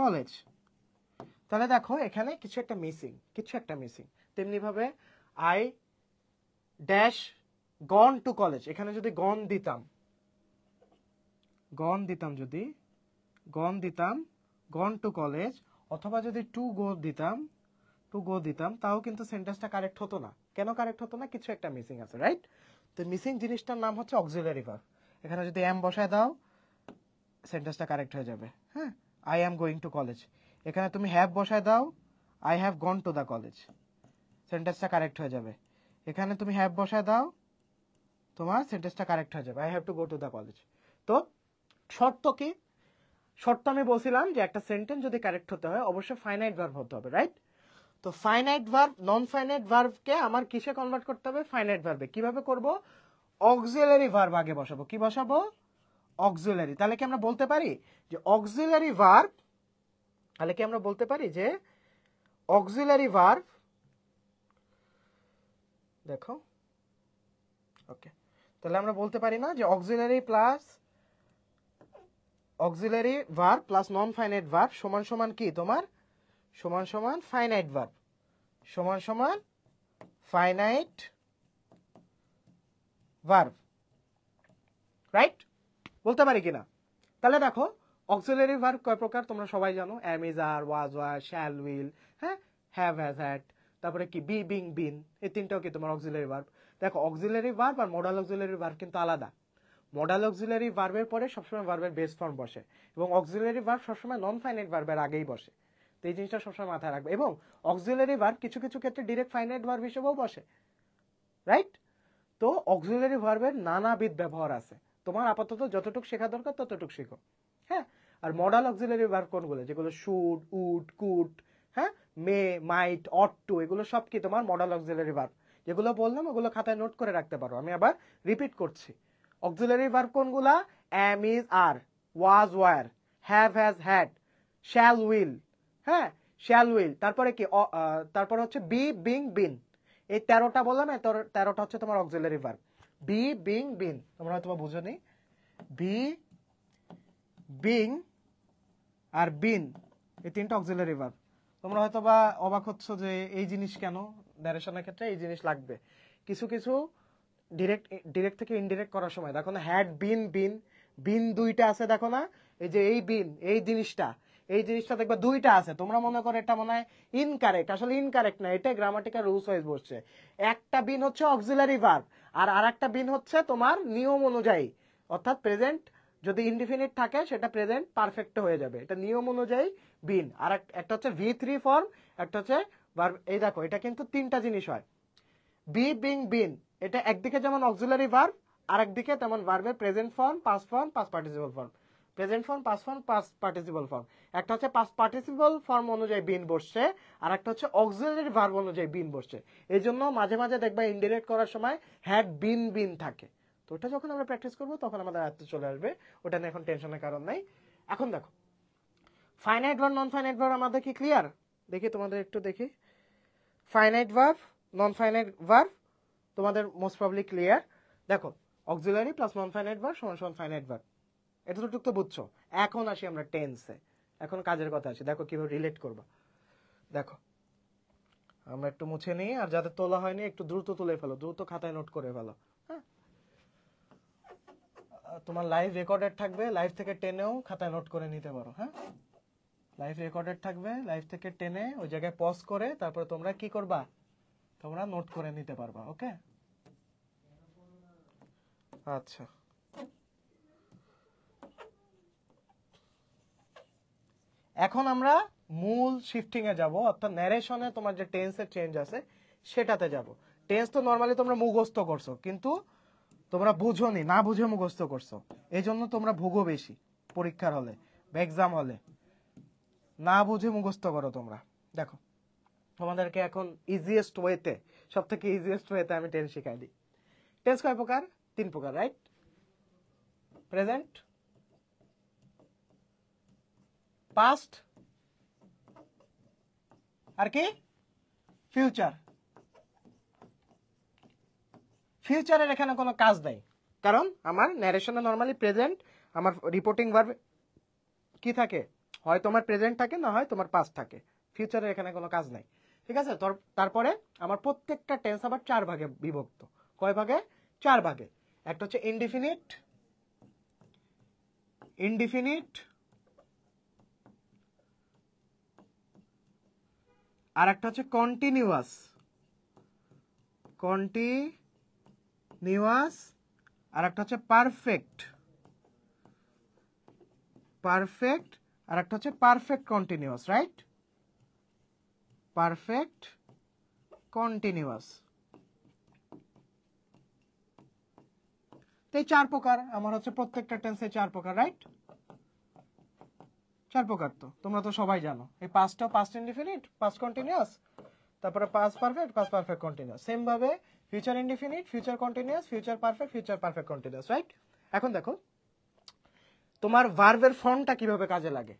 college. তাহলে দেখো এখানে কিছু একটা মিসিং। তেমনি ভাবে I dash gone to college, এখানে যদি গন দিতাম যদি গন টু কলেজ, অথবা যদি টু গো দিতাম, তাও কিন্তু সেন্টেন্সটা কারেক্ট হতো না। কেন কারেক্ট হতো না? কিছু একটা মিসিং আছে, রাইট? তো মিসিং জিনিসটার নাম হচ্ছে অক্সিলারি ভার্ব। এখানে যদি এম বসায় দাও, সেন্টেন্সটা কারেক্ট হয়ে যাবে। হ্যাঁ, I am going to college. এখানে তুমি হ্যাভ বসায় দাও, I have gone to the college, সেন্টেন্সটা কারেক্ট হয়ে যাবে। এখানে তুমি হ্যাভ বসায় দাও, তোমার সেন্টেন্সটা কারেক্ট হয়ে যাবে, I have to go to the college. তো শর্ত কি? শর্ত আমি বলছিলাম যে একটা সেন্টেন্স যদি কারেক্ট হতে হয় অবশ্যই ফাইনাইট ভার্ব হতে হবে, রাইট? তো ফাইনাইট ভার্ব নন ফাইনাইট ভার্বকে আমার কিসে কনভার্ট করতে হবে? ফাইনাইট ভার্বে। কিভাবে করব? অক্সিলারি ভার্ব আগে বসাবো। কি বসাবো? অক্সিলারি। তাহলে কি আমরা বলতে পারি যে অক্সিলারি ভার্ব, দেখো, ওকে, তাহলে আমরা বলতে পারি না যে auxiliary verb plus non finite verb সমান সমান কি তোমার? সমান সমান ফাইনাইট ভার্ব, সমান সমান ফাইনাইট ভার্ব, রাইট? বলতে পারি কিনা? তাহলে দেখো অক্সিলারি ভার্ব কয় প্রকার তোমরা সবাই জানো। Am, is, are, was, were, shall, will, হ্যাঁ, হ্যাভ, হ্যাজ, হ্যাড, তারপরে কি বি, বিং, বিন, এই তিনটাও কি তোমার অক্সিলারি ভার্ব। দেখো অক্সিলারি ভার্ব আর মডাল অক্সিলারি ভার্ব কিন্তু আলাদা। মডাল অক্সিলারি ভার্বের পরে সবসময় ভার্বের বেস ফর্ম বসে, এবং অক্সিলারি ভার্ব সবসময় নন ফাইনাইট ভার্বের আগেই বসে। তো এই জিনিসটা সবসময় মাথায় রাখবে। এবং অক্সিলারি ভার্ব কিছু কিছু ক্ষেত্রে ডিরেক্ট ফাইনাইট ভার্ব হিসেবেও বসে, রাইট? তো অক্সিলারি ভার্বের নানাবিধ ব্যবহার আছে, তোমার আপাতত যতটুকু শেখা দরকার ততটুকু শেখো। হ্যাঁ, আর মডাল অক্সিলারি ভার্ব কোনগুলো? যেগুলো শুড, উড, কুড, হ্যাঁ, মে, মাইট, অট টু, এগুলো সব কি তোমার মডাল অক্সিলারি ভার্ব। যেগুলো বললাম ওগুলো খাতায় নোট করে রাখতে পারো। আমি আবার রিপিট করছি, অক্সিলারি ভার্ব কোনগুলা? Am, is, are, was, were, have, has, had, shall, will, হ্যাঁ, শ্যাল, উইল, তারপরে কি তারপরে হচ্ছে বি, বিং, বিন। এই 13টা বললাম, 13টা হচ্ছে তোমার অক্সিলারি ভার্ব। বি, বিং, বিন, তোমরা হয়তো বুঝোনি। বি, বিং আর বিন, এই তিনটা অক্সিলারি ভার্ব। তোমরা হয়তো বা অবাক হচ্ছ যে এই জিনিস কেন, ন্যারেশনের ক্ষেত্রে এই জিনিস লাগবে। কিছু কিছু ডিরেক্ট থেকে ইনডিরেক্ট করার সময় দেখো না, হ্যাড বিন, বিন দুইটা আছে, দেখো না, এই যে এই বিন, এই জিনিসটা দেখবা দুইটা আছে। তোমরা মনে করো এটা মনে হয় ইনকারেক্ট, আসলে ইনকারেক্ট না, এটা গ্রামাটিক্যাল রুলস ওয়াইজ বসছে। একটা বিন হচ্ছে অক্সিলারি ভার্ব, আর আরেকটা বিন হচ্ছে তোমার নিয়ম অনুযায়ী, অর্থাৎ প্রেজেন্ট যদি ইনডিফিনিট থাকে সেটা প্রেজেন্ট পারফেক্ট হয়ে যাবে, এটা নিয়ম অনুযায়ী বিন। আর একটা হচ্ছে V3 ফর্ম, একটা হচ্ছে ভার্ব। এই দেখো এটা কিন্তু তিনটা জিনিস হয়। বি, বিং, বিন, এটা একদিকে যেমন অক্সিলারি ভার্ব, আর একদিকে তেমন ভার্বের present form, past form, past participle form. Present form, past form, past participle form. একটা হচ্ছে পাস্ট পার্টিসিপল ফর্ম অনুযায়ী বিন বসছে, আর একটা হচ্ছে অক্সিলারি ভার্ব অনুযায়ী বিন বসছে। এই জন্য মাঝে মাঝে দেখবা ইনডিরেক্ট করার সময় হ্যাড বিন, বিন থাকে। তো ওটা যখন আমরা প্র্যাকটিস করবো তখন আমাদের আয়ত্তে চলে আসবে, ওটা নিয়ে এখন টেনশনের কারণ নাই। এখন দেখো finite verb, non finite verb আমাদের কি ক্লিয়ার? দেখি তোমাদের একটু দেখি। Finite verb, non finite verb তোমাদের মোস্ট প্রবলি ক্লিয়ার। দেখো auxiliary plus non finite verb সমান সমান ফাইনাইট ভার্ব, এটা তো বুঝছো। এখন আসি আমরা টেন্সে, এখন কাজের কথা আসি। দেখো কিভাবে রিলেট করবা। দেখো আমরা একটু মুছে নিই, আর যাদের তোলা হয়নি একটু দ্রুত তুলে ফেলো, দ্রুত খাতায় নোট করে ফেলো। হ্যাঁ, তোমার লাইভ রেকর্ডেড থাকবে, লাইভ থেকে টেনেও খাতায় নোট করে নিতে পারো। হ্যাঁ, লাইভ রেকর্ডেড থাকবে, লাইভ থেকে টেনে ওই জায়গায় পজ করে তারপরে তোমরা কি করবা? তোমরা নোট করে নিতে পারবা। ওকে, আচ্ছা। এখন আমরা মূল শিফটিং এ যাব, অর্থাৎ ন্যারেশনে তোমার যে টেন্সের চেঞ্জ আছে সেটাতে যাব। টেন্স তো নরমালি তোমরা মুখস্থ করছো, কিন্তু তোমরা বুঝোনি, না বুঝে মুখস্থ করছো, এই জন্য তোমরা ভুগো বেশি পরীক্ষার হলে বা এক্সাম হলে। না বুঝে মুখস্থ করো তোমরা। দেখো তোমাদেরকে এখন ইজিয়েস্ট ওয়েতে, সব থেকে ইজিয়েস্ট ওয়েতে আমি টেন্স শিখাই দিই। টেন্স কয় প্রকার? 3 প্রকার, রাইট? প্রেজেন্ট, পাস্ট, আর কি ফিউচার। ফিউচারের এখানে কোনো কাজ নাই, কারণ আমার ন্যারেশনে নরমালি প্রেজেন্ট, আমার রিপোর্টিং ভার্ব কি থাকে, হয় তোমার প্রেজেন্ট থাকে, না হয় তোমার পাস্ট থাকে। ফিউচারের এখানে কোনো কাজ নাই, ঠিক আছে? তারপরে আমার প্রত্যেকটা টেন্স আবার 4 ভাগে বিভক্ত। কয় ভাগে? 4 ভাগে। একটা হচ্ছে ইনডিফিনিট, ইনডিফিনিট, আর একটা হচ্ছে কন্টিনিউয়াস, কন্টিনিউয়াস, আর একটা হচ্ছে পারফেক্ট, পারফেক্ট, আর একটা হচ্ছে perfect continuous, right? Perfect continuous. এই 4 প্রকার আমার হচ্ছে প্রত্যেকটা টেন্সে 4 প্রকার, রাইট? 4 প্রকার তো তোমরা তো সবাই জানো। এই পাস্টটাও পাস্ট ইনডিফিনিট, পাস্ট কন্টিনিউয়াস, তারপরে past perfect, past perfect continuous. Same ভাবে future indefinite, future continuous, future perfect, future perfect continuous, right? এখন দেখো তোমার ভার্বের ফর্মটা কিভাবে কাজে লাগে।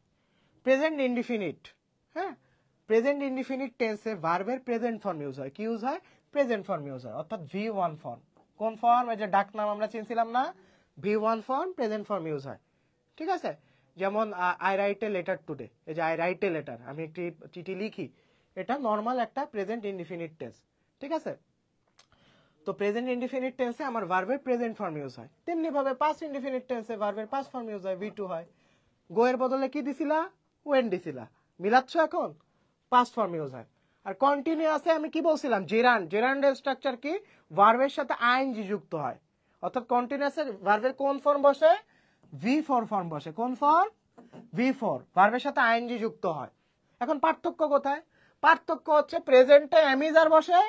প্রেজেন্ট ইনডিফিনিট, হ্যাঁ, প্রেজেন্ট ইনডিফিনিট টেন্সে ভার্বের প্রেজেন্ট ফর্ম ইউজ হয়। কি ইউজ হয়? প্রেজেন্ট ফর্ম ইউজ হয়, অর্থাৎ V1 ফর্ম। কোন ফর্ম? এই যে ডাক নাম আমরা চিনছিলাম না, V1 form present form use হয়, ঠিক আছে? যেমন I write a letter today, এই যে আই রাইট এ লেটার, আমি একটি চিঠি লিখি, এটা নর্মাল একটা প্রেজেন্ট ইনডিফিনিট টেন্স, ঠিক আছে? তো প্রেজেন্ট ইনডিফিনিট টেন্সে আমার ভার্বের প্রেজেন্ট ফর্ম ইউজ হয়। তেমনি ভাবে পাস্ট ইনডিফিনিট টেন্সে ভার্বের পাস্ট ফর্ম ইউজ হয়, V2 হয়। গো এর বদলে কি দিছিলা? ওয়েন দিছিলা, মিলাচ্ছ এখন, পাস্ট ফর্ম ইউজ হয়। আর কন্টিনিউয়াসে আমি কি বলছিলাম? জেরান্ড, জেরান্ডের স্ট্রাকচার কি? ভার্বের সাথে আইএনজি যুক্ত হয়, অর্থাৎ কন্টিনিউয়াসে ভার্বের কোন ফর্ম বসে? V4 ফর্ম বসে। কোন ফর্ম? V4, ভার্বের সাথে আইএনজি যুক্ত হয়। এখন পার্থক্য কোথায়? পার্থক্য হচ্ছে প্রেজেন্টে অ্যামিজার বসে,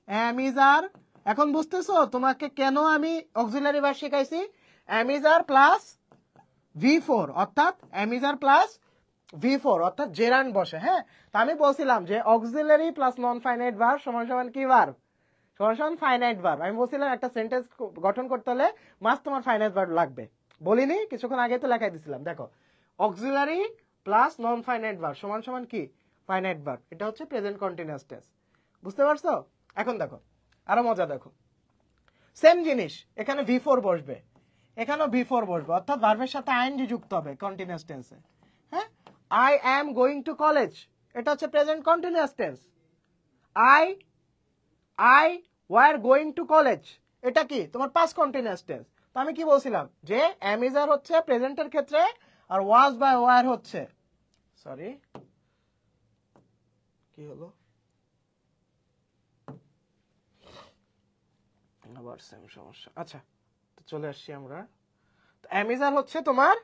অ্যামিজার। এখন বুঝতেছো তোমাকে কেন আমি অক্সিলারি ভার্ব শিখাইছি? অ্যামিজার প্লাস V4, অর্থাৎ অ্যামিজার প্লাস V4, অর্থাৎ জেরান্ড বসে। হ্যাঁ, তো আমি বলছিলাম যে auxiliary plus non finite verb সমান সমান কি ভার্ব? সমান সমান ফাইনাইট ভার্ব। আমি বলছিলাম একটা সেন্টেন্স গঠন করতে হলে মাস্ট তোমার ফাইনাইট ভার্ব লাগবে, বলিনি? কিছুক্ষণ আগে তো লেখাই দিছিলাম। দেখো, auxiliary plus non finite verb সমান সমান কি? Finite verb. এটা হচ্ছে প্রেজেন্ট কন্টিনিউয়াস টেন্স। বুঝতে পারছো? এখন দেখো আরো মজা, দেখো সেম জিনিস, এখানে V4 বসবে, এখানেও V4 বসবে, অর্থাৎ ভার্বের সাথে আইএনজি যুক্ত হবে কন্টিনিউয়াস টেন্সে। হ্যাঁ, I am going to college, এটা হচ্ছে present continuous tense. I were going to college, এটা কি? তোমার পাস্ট কন্টিনিউয়াস টেন্স। তো আমি কি বলছিলাম যে অ্যামিজার হচ্ছে প্রেজেন্টের ক্ষেত্রে, আর ওয়াজ বা ওয়ার হচ্ছে, সরি কি হলো, আবার সেম সমস্যা। আচ্ছা, তো চলে আসছি আমরা। অ্যামিজার হচ্ছে তোমার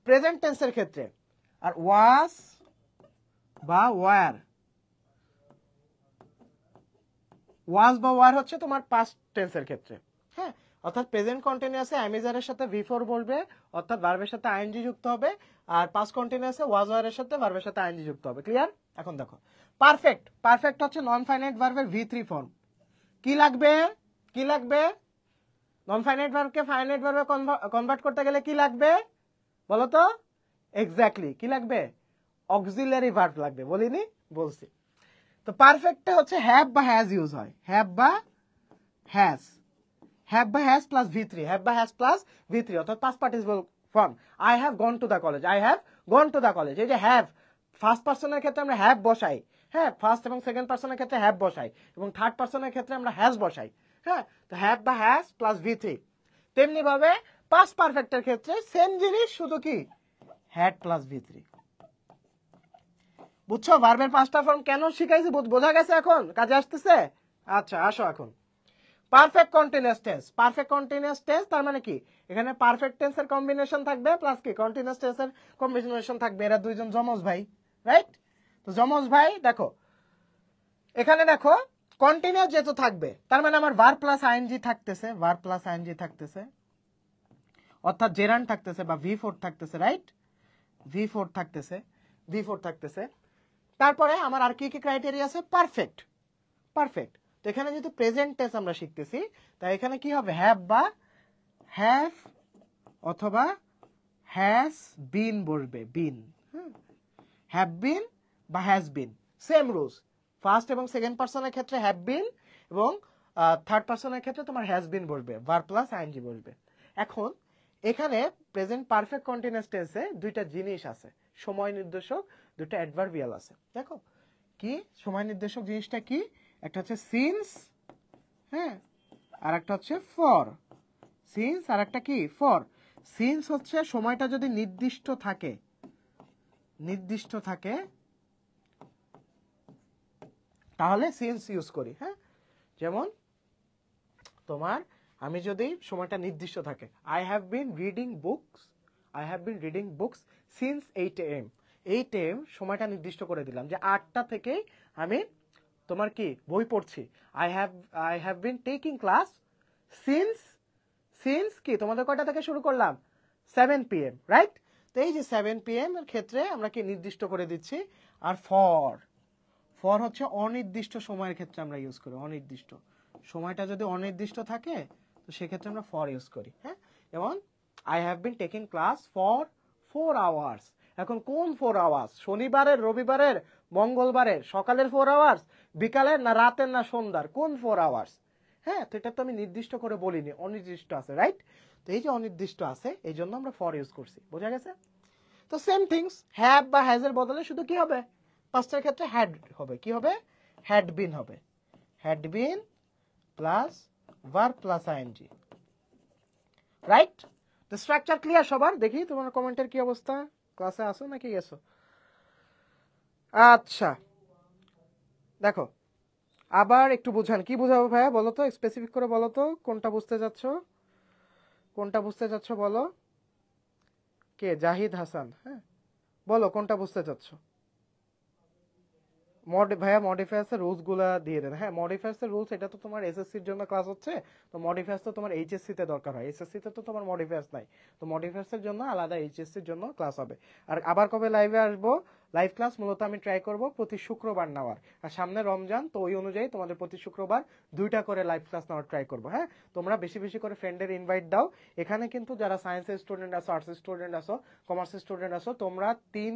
প্রেজেন্ট টেন্সের ক্ষেত্রে, আর ওয়াজ বা ওয়ার, ওয়াজ বা ওয়ার হচ্ছে তোমার পাস্ট টেন্সের ক্ষেত্রে। হ্যাঁ, অর্থাৎ প্রেজেন্ট কন্টিনিউয়াসে অ্যামিজারের সাথে V4 বলবে, অর্থাৎ ভার্বের সাথে আইএনজি যুক্ত হবে, আর পাস্ট কন্টিনিউয়াসে ওয়াজ ওয়ারের সাথে ভার্বের সাথে আইএনজি যুক্ত হবে। ক্লিয়ার? এখন দেখো পারফেক্ট, পারফেক্ট হচ্ছে নন ফাইনাইট ভার্বের V3 ফর্ম। কি লাগবে? কি লাগবে? নন ফাইনাইট ভার্বকে ফাইনাইট ভার্বে কনভার্ট করতে গেলে কি লাগবে বলো তো? এক্স্যাক্টলি কি লাগবে? অক্সিলারি ভার্ব লাগবে, বলিনি? বলছি। তো পারফেক্টে হচ্ছে হ্যাভ বা হ্যাজ ইউজ হয়, হ্যাভ বা হ্যাজ, হ্যাভ বা হ্যাজ প্লাস V3, হ্যাভ বা হ্যাজ প্লাস V3, অর্থাৎ past participle form. I have gone to the college, I have gone to the college. এই যে হ্যাভ, ফার্স্ট পার্সনের ক্ষেত্রে আমরা হ্যাভ বসাই, হ্যাঁ, ফার্স্ট এবং সেকেন্ড পার্সনের ক্ষেত্রে হ্যাভ বসাই, এবং থার্ড পার্সনের ক্ষেত্রে আমরা হ্যাজ বসাই। হ্যাঁ, তো হ্যাভ বা হ্যাজ প্লাস V3। তেমনি ভাবে পাস্ট পারফেক্টের ক্ষেত্রে সেম জিনিস, শুধু কি হ্যাড প্লাস V3। বুঝছো ভার্বের 5টা ফর্ম কেন শিখাইছি? বোঝা গেছে? এখন কাজে আসতেছে? আচ্ছা, আসো এখন perfect continuous tense. Perfect continuous tense তার মানে কি? এখানে পারফেক্ট টেন্সের কম্বিনেশন থাকবে প্লাস কি কন্টিনিউয়াস টেন্সের কম্বিনেশন থাকবে। এরা দুইজন যমজ ভাই, রাইট? তো যমজ ভাই দেখো এখানে দেখো কন্টিনিউয়াস যেহেতু থাকবে তার মানে আমার ভার্ব প্লাস আইএনজি থাকতেছে, ভার্ব প্লাস আইএনজি থাকতেছে, অর্থাৎ জেরান্ড থাকতেছে বা V4 থাকতেছে, রাইট? V4 থাকতেছে, V4 থাকতেছে। তারপরে আমার আর কি কি ক্রাইটেরিয়া আছে? Perfect, perfect. তো এখানে যেহেতু প্রেজেন্ট টেন্স আমরা শিখতেছি তাই এখানে কি হবে? হ্যাভ বা হ্যাভ অথবা হ্যাজ বিন বসবে, বিন, হ্যাভ বিন বা has been, same rules. First এবং সেকেন্ড পারসনের ক্ষেত্রে হ্যাভ বিন এবং থার্ড পারসনের ক্ষেত্রে তোমার হ্যাজ বিন বসবে, ভার্ব প্লাস আইএনজি বসবে। এখন এখানে প্রেজেন্ট পারফেক্ট কন্টিনিউয়াস টেন্সে দুইটা জিনিস আছে, সময় নির্দেশক, দুটো অ্যাডভার্বিয়াল আছে। দেখো কি সময় নির্দেশক জিনিসটা কি? একটা হচ্ছে সিন্স, হ্যাঁ, আর একটা হচ্ছে ফর। সিন্স আর একটা কি? ফর। সিন্স হচ্ছে সময়টা যদি নির্দিষ্ট থাকে, নির্দিষ্ট থাকে তাহলে সিন্স ইউজ করি, হ্যাঁ। যেমন তোমার আমি যদি সময়টা নির্দিষ্ট থাকে, I have been reading books, I have been reading books since 8 AM, 8 AM সময়টা নির্দিষ্ট করে দিলাম যে 8টা থেকেই আমি তোমার কি বই পড়ছি। I have been taking class since, since কি তোমাদের কয়টা থেকে শুরু করলাম? 7 PM, রাইট? তো এই যে 7 PM এর ক্ষেত্রে আমরা কি নির্দিষ্ট করে দিচ্ছি। আর ফর, ফর হচ্ছে অনির্দিষ্ট সময়ের ক্ষেত্রে আমরা ইউজ করি, অনির্দিষ্ট সময়টা যদি অনির্দিষ্ট থাকে তো সেক্ষেত্রে আমরা ফর ইউজ করি, হ্যাঁ। যেমন I have been taking class for 4 hours. এখন কোন 4 আওয়ার্স? শনিবারের, রবিবারের, মঙ্গলবারের, সকালের 4 আওয়ার্স, বিকালের না রাতের না সন্ধ্যার, কোন 4 আওয়ার্স? হ্যাঁ, তো এটা তো আমি নির্দিষ্ট করে বলিনি, অনির্দিষ্ট আছে, রাইট? তো এই যে অনির্দিষ্ট আছে এই জন্য আমরা ফর ইউজ করছি, বোঝা গেছে? তো সেম থিংস, হ্যাভ বা হ্যাজের বদলে শুধু কি হবে? পাস্টের ক্ষেত্রে হ্যাড হবে, কি হবে? হ্যাড বিন হবে, had been plus verb plus ING, right? তো স্ট্রাকচার ক্লিয়ার সবার? দেখি তোমার কমেন্টের কি অবস্থা, ক্লাসে আসো নাকি গেছো? আচ্ছা দেখো আবার একটু বুঝান, কি বুঝাবো ভাইয়া বলো তো, স্পেসিফিক করে বলো তো, কোনটা বুঝতে যাচ্ছ, কোনটা বুঝতে চাচ্ছ বলো। কে? জাহিদ হাসান, হ্যাঁ বলো কোনটা বুঝতে চাচ্ছ। ভাইয়া মডিফায়ার্স এর রুলস গুলা দিয়ে দেন। হ্যাঁ, মডিফায়ার্স এর রুলস এটা তো তোমার এসএসসির জন্য ক্লাস হচ্ছে, তো মডিফায়ার্স তো তোমার এইচএসসি তে দরকার হয়, এসএসসি তে তো তোমার মডিফায়ার্স নাই, তো মডিফায়ার্স এর জন্য আলাদা এইচএসসির জন্য ক্লাস হবে। আর আবার কবে লাইভে আসবো? লাইভ ক্লাস মূলত আমি ট্রাই করব প্রতি শুক্রবার নেওয়ার, আর সামনে রমজান, তো ওই অনুযায়ী তোমাদের প্রতি শুক্রবার 2টা করে লাইভ ক্লাস নেওয়ার ট্রাই করবো। হ্যাঁ, তোমরা বেশি বেশি করে ফ্রেন্ডের ইনভাইট দাও। এখানে কিন্তু যারা সায়েন্সের স্টুডেন্ট আছো, আর্টসের স্টুডেন্ট আছো, কমার্সের স্টুডেন্ট আছো, তোমরা 3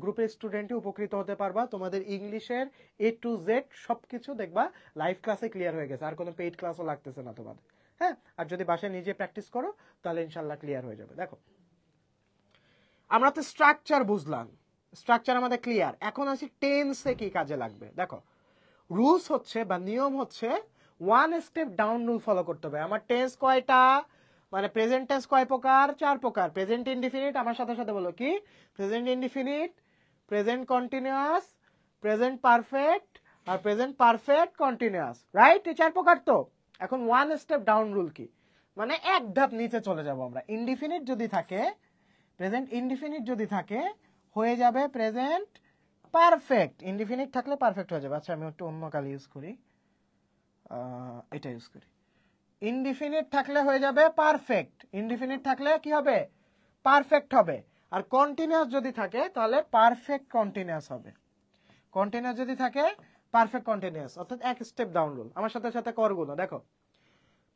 গ্রুপের স্টুডেন্টই উপকৃত হতে পারবা। তোমাদের ইংলিশের A to Z সবকিছু দেখবা লাইভ ক্লাসে ক্লিয়ার হয়ে গেছে, আর কোনো পেইড ক্লাসও লাগতেছে না তোমাদের। হ্যাঁ, আর যদি বাসায় নিজে প্র্যাকটিস করো তাহলে ইনশাল্লাহ ক্লিয়ার হয়ে যাবে। দেখো আমরা তো স্ট্রাকচার বুঝলাম, স্ট্রাকচার আমাদের ক্লিয়ার। এখন আসি টেন্সে কি কাজে লাগবে। দেখো রুলস হচ্ছে বা নিয়ম হচ্ছে 1 স্টেপ ডাউন রুল ফলো করতে হবে। আমার টেন্স কয়টা? মানে প্রেজেন্ট টেন্স কয় প্রকার? 4 প্রকার। প্রেজেন্ট ইনডিফিনিট, আমার সাথে সাথে বলো কি? Present indefinite, present continuous, present perfect আর প্রেজেন্ট পারফেক্ট কন্টিনিউয়াস, রাইট? এই 4 প্রকার তো। এখন 1 স্টেপ ডাউন রুল কি? মানে এক ধাপ নিচে চলে যাব আমরা। ইনডিফিনিট যদি থাকে, প্রেজেন্ট ইনডিফিনিট যদি থাকে হয়ে যাবে প্রেজেন্ট পারফেক্ট। ইনডিফিনিট থাকলে পারফেক্ট হয়ে যাবে। আচ্ছা আমি একটু অন্য কালি ইউজ করি, এটা ইউজ করি। ইনডিফিনিট থাকলে হয়ে যাবে পারফেক্ট, ইনডিফিনিট থাকলে কি হবে? পারফেক্ট হবে। আর কন্টিনিউয়াস যদি থাকে তাহলে পারফেক্ট কন্টিনিউয়াস হবে। কন্টিনিউয়াস যদি থাকে পারফেক্ট কন্টিনিউয়াস, অর্থাৎ এক স্টেপ ডাউন রুল। আমার সাথে সাথে করগুলো দেখো।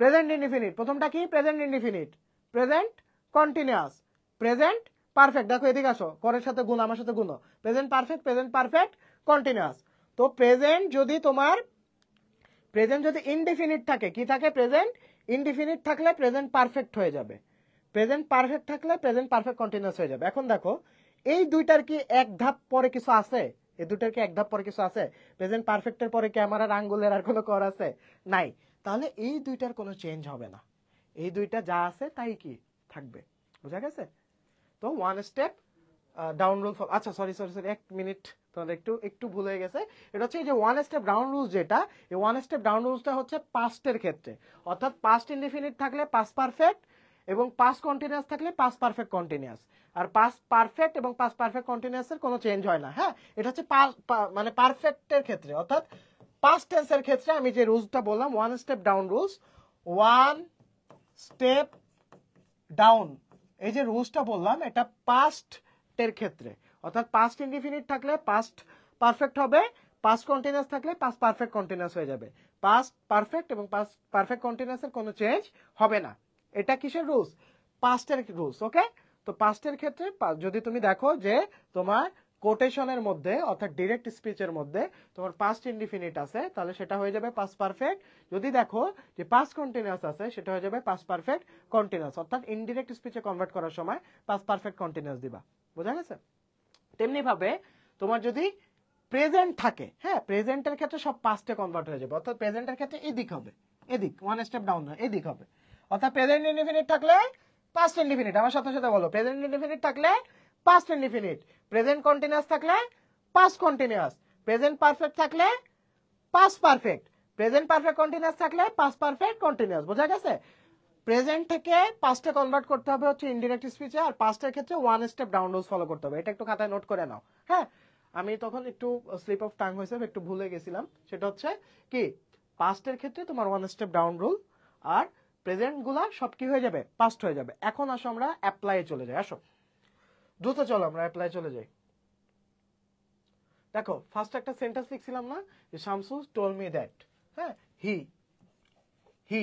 প্রেজেন্ট ইনডিফিনিট, প্রথমটা কি? Present indefinite, present continuous, present perfect. দেখো এদিকে আসো, করের সাথে গুণ, আমার সাথে গুণ। Present perfect, present perfect continuous. তো প্রেজেন্ট যদি তোমার, প্রেজেন্ট যদি ইনডিফিনিট থাকে, কি থাকে? প্রেজেন্ট ইনডিফিনিট থাকলে প্রেজেন্ট পারফেক্ট হয়ে যাবে, প্রেজেন্ট পারফেক্ট থাকলে প্রেজেন্ট পারফেক্ট কন্টিনিউয়াস হয়ে যাবে। এখন দেখো এই দুইটার কি এক ধাপ পরে কিছু আছে? এই দুইটার কি এক ধাপ পরে কিছু আছে? প্রেজেন্ট পারফেক্টের পরে ক্যামেরার আঙ্গুলের আর কোনো কর আছে? নাই। তাহলে এই দুইটার কোনো চেঞ্জ হবে না, এই দুইটা যা আছে তাই কি থাকবে। বুঝা গেছে? তো 1 স্টেপ ডাউন রুল। আচ্ছা সরি সরি সরি, 1 মিনিট, তোমাদের একটু একটু ভুল হয়ে গেছে। এটা হচ্ছে এই যে 1 স্টেপ ডাউন রুলস, যেটা এই 1 স্টেপ ডাউন রুলসটা হচ্ছে পাস্টের ক্ষেত্রে, অর্থাৎ পাস্ট ইনডিফিনিট থাকলে পাস্ট পারফেক্ট এবং পাস্ট কন্টিনিউয়াস থাকলে পাস্ট পারফেক্ট কন্টিনিউয়াস। আর পাস্ট পারফেক্ট এবং পাস্ট পারফেক্ট কন্টিনিউয়াসের কোনো চেঞ্জ হয় না। হ্যাঁ, এটা হচ্ছে মানে পারফেক্টের ক্ষেত্রে, অর্থাৎ পাস্ট টেন্সের ক্ষেত্রে আমি যে রুলসটা বললাম, one step down rules, one step down, এই যে রুলসটা বললাম এটা পাস্টের ক্ষেত্রে, অর্থাৎ পাস্ট ইনডিফিনিট থাকলে পাস্ট পারফেক্ট হবে, পাস্ট কন্টিনিউয়াস থাকলে পাস্ট পারফেক্ট কন্টিনিউয়াস হয়ে যাবে। পাস্ট পারফেক্ট এবং পাস্ট পারফেক্ট কন্টিনিউয়াসের কোনো চেঞ্জ হবে না। এটা কিসের রুলস? পাস্টের রুলস। ওকে, তো পাস্টের ক্ষেত্রে যদি তুমি দেখো যে তোমার কোটেশনের মধ্যে অর্থাৎ ডিরেক্ট স্পিচের মধ্যে তোমার পাস্ট ইনডিফিনিট আছে, তাহলে সেটা হয়ে যাবে পাস্ট পারফেক্ট। যদি দেখো যে পাস্ট কন্টিনিউয়াস আছে, সেটা হয়ে যাবে পাস্ট পারফেক্ট কন্টিনিউয়াস, অর্থাৎ ইনডিরেক্ট স্পিচে কনভার্ট করার সময় পাস্ট পারফেক্ট কন্টিনিউয়াস দিবা। বোঝা গেছে? তেমনি ভাবে তোমার যদি প্রেজেন্ট থাকে, হ্যাঁ, প্রেজেন্টের ক্ষেত্রে সব পাস্টে কনভার্ট হয়ে যাবে, অর্থাৎ প্রেজেন্টের ক্ষেত্রে এদিক হবে, এদিক ওয়ান স্টেপ ডাউন না, এদিক হবে। অর্থাৎ প্রেজেন্ট ইনডিফিনিট থাকলে পাস্ট ইনডিফিনিট, আমার সাথে সাথে বলো, প্রেজেন্ট ইনডিফিনিট থাকলে পাস্ট ইনডিফিনিট, প্রেজেন্ট কন্টিনিউয়াস থাকলে পাস্ট কন্টিনিউয়াস, প্রেজেন্ট পারফেক্ট থাকলে past perfect, present perfect continuous থাকলে পাস্ট পারফেক্ট কন্টিনিউয়াস। বোঝা গেছে? প্রেজেন্ট থেকে পাস্টে কনভার্ট করতে হবে হচ্ছে ইনডিরেক্ট স্পিচে, আর পাস্টের ক্ষেত্রে one step down rules follow করতে হবে। এটা একটু খাতায় নোট করে নাও। হ্যাঁ, আমি তখন একটু স্লিপ অফ টাং হয়েছে, একটু ভুলে গেছিলাম। সেটা হচ্ছে কি, পাস্টের ক্ষেত্রে তোমার ওয়ান স্টেপ ডাউন রুল, আর প্রেজেন্ট গুলা সব কি হয়ে যাবে, পাস্ট হয়ে যাবে। এখন আসো আমরা অ্যাপ্লাই চলে যাই। আসো দ্রুত চলো আমরা অ্যাপ্লাই চলে যাই। দেখো ফার্স্ট একটা সেন্টেন্স লিখছিলাম না, যে শামসু টোল মি দ্যাট, হ্যাঁ, হি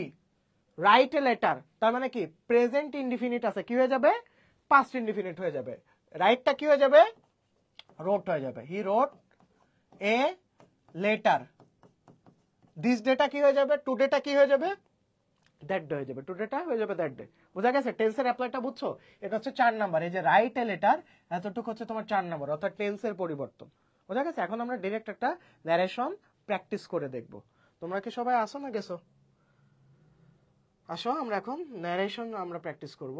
রাইট এ লেটার, তার মানে কি প্রেজেন্ট ইনডিফিনিট আছে, কি হয়ে যাবে, পাস্ট ইনডিফিনিট হয়ে যাবে। রাইটটা কি হয়ে যাবে, রোট হয়ে যাবে। হি রোট এ লেটার। দিস ডেটা কি হয়ে যাবে, টুডেটা কি হয়ে যাবে, দ্যাট ডে হয়ে যাবে, টুডেটা হয়ে যাবে দ্যাট ডে। বোঝা গেছে? টেন্সের অ্যাপ্লাইটা বুঝছো? এটা হচ্ছে 4 নাম্বার। এই যে রাইট এ লেটার, এতটুকু হচ্ছে তোমার 4 নাম্বার, অর্থাৎ টেন্সের পরিবর্তন। বোঝা গেছে? এখন আমরা ডাইরেক্ট একটা ন্যারেশন প্র্যাকটিস করে দেখব। তোমরা কি সবাই আসো না গেছো? আসো আমরা এখন ন্যারেশন আমরা প্র্যাকটিস করব।